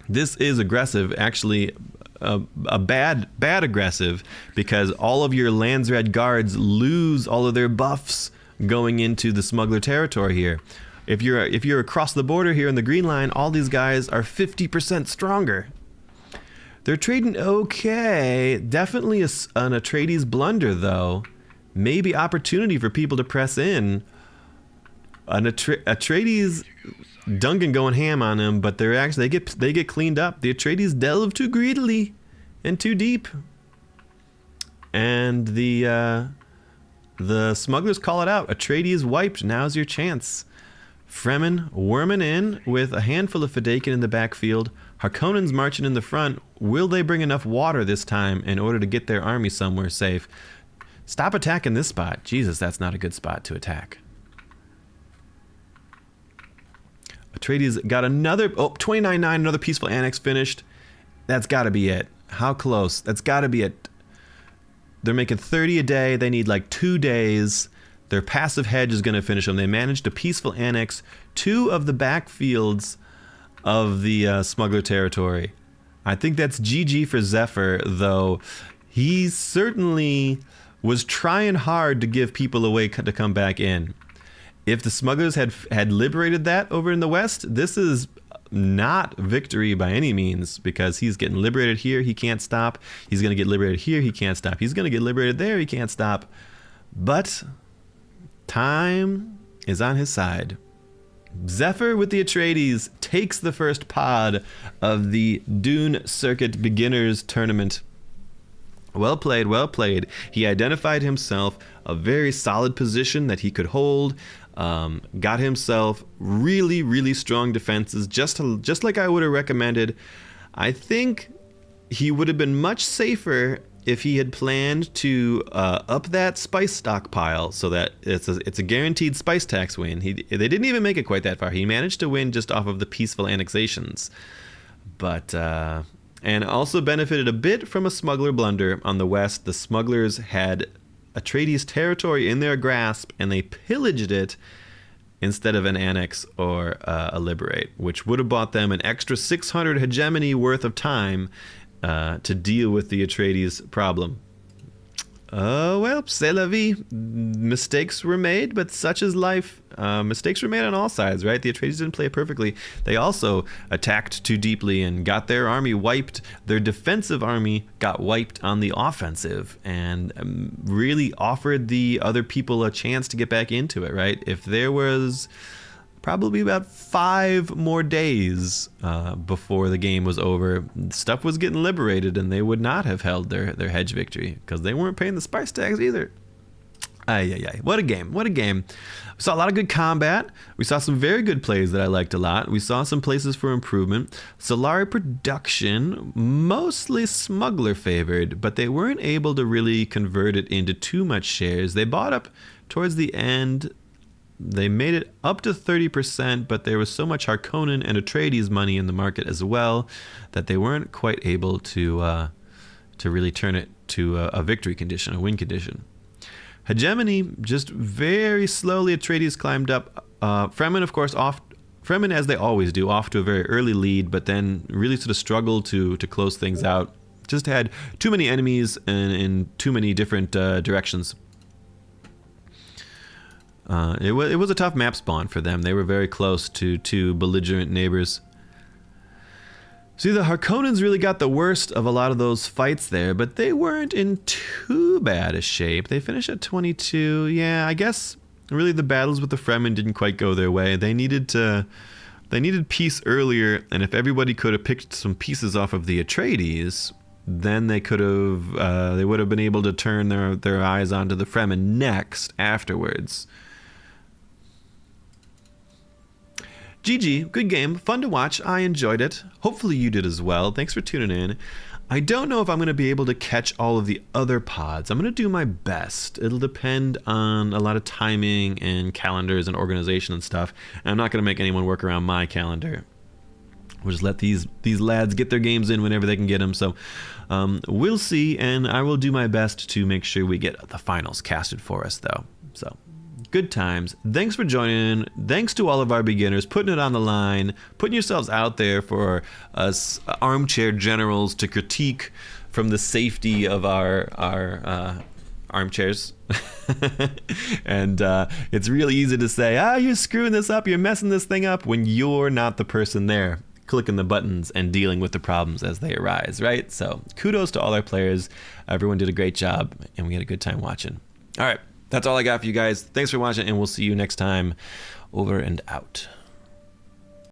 This is aggressive, actually, a bad aggressive, because all of your Landsrad guards lose all of their buffs going into the smuggler territory here. If you're across the border here in the green line, all these guys are 50% stronger. They're trading okay. Definitely an Atreides blunder, though. Maybe opportunity for people to press in. Atreides, Duncan going ham on him, but they get cleaned up. The Atreides delve too greedily and too deep, and the smugglers call it out. Atreides wiped. Now's your chance. Fremen worming in with a handful of Fedaykin in the backfield. Harkonnens marching in the front. Will they bring enough water this time in order to get their army somewhere safe? Stop attacking this spot. Jesus, that's not a good spot to attack. Atreides got another, 29-9, another peaceful annex finished. That's got to be it. How close? That's got to be it. They're making 30 a day. They need like 2 days. Their passive hedge is going to finish them. They managed to peaceful annex 2 of the backfields of the smuggler territory. I think that's GG for Zephyr, though. He certainly was trying hard to give people a way to come back in. If the smugglers had liberated that over in the west, this is not victory by any means, because he's getting liberated here, he can't stop. He's going to get liberated here, he can't stop. He's going to get liberated there, he can't stop. But time is on his side. Zephyr with the Atreides takes the first pod of the Dune Circuit Beginners Tournament. Well played, well played. He identified himself a very solid position that he could hold. Got himself really, really strong defenses, just like I would have recommended. I think he would have been much safer if he had planned to up that spice stockpile so that it's a guaranteed spice tax win. They didn't even make it quite that far. He managed to win just off of the peaceful annexations, but and also benefited a bit from a smuggler blunder on the west. The smugglers had Atreides territory in their grasp, and they pillaged it instead of an annex or a liberate, which would have bought them an extra 600 hegemony worth of time to deal with the Atreides problem. Well, c'est la vie. Mistakes were made, but such is life. Mistakes were made on all sides, right? The Atreides didn't play it perfectly. They also attacked too deeply and got their army wiped. Their defensive army got wiped on the offensive, and really offered the other people a chance to get back into it, right? If there was probably about 5 more days before the game was over, stuff was getting liberated, and they would not have held their hedge victory because they weren't paying the spice tax either. What a game. What a game. We saw a lot of good combat. We saw some very good plays that I liked a lot. We saw some places for improvement. Solari production, mostly smuggler favored, but they weren't able to really convert it into too much shares. They bought up towards the end. They made it up to 30%, but there was so much Harkonnen and Atreides money in the market as well that they weren't quite able to really turn it to a victory condition, a win condition. Hegemony, just very slowly, Atreides climbed up. Fremen, of course, Fremen, as they always do, off to a very early lead, but then really sort of struggled to close things out. Just had too many enemies in too many different directions. It was a tough map spawn for them. They were very close to two belligerent neighbors. See, the Harkonnens really got the worst of a lot of those fights there, but they weren't in too bad a shape. They finished at 22. Yeah, I guess really the battles with the Fremen didn't quite go their way. They needed peace earlier, and if everybody could have picked some pieces off of the Atreides, then they would have been able to turn their eyes onto the Fremen next afterwards. GG, good game, fun to watch, I enjoyed it. Hopefully you did as well. Thanks for tuning in. I don't know if I'm going to be able to catch all of the other pods. I'm going to do my best. It'll depend on a lot of timing and calendars and organization and stuff. And I'm not going to make anyone work around my calendar. We'll just let these lads get their games in whenever they can get them. So we'll see, and I will do my best to make sure we get the finals casted for us, though. So good times. Thanks for joining. Thanks to all of our beginners, putting it on the line, putting yourselves out there for us armchair generals to critique from the safety of our armchairs. And it's really easy to say, you're screwing this up, you're messing this thing up, when you're not the person there clicking the buttons and dealing with the problems as they arise, right? So kudos to all our players. Everyone did a great job, and we had a good time watching. All right. That's all I got for you guys. Thanks for watching, and we'll see you next time. Over and out.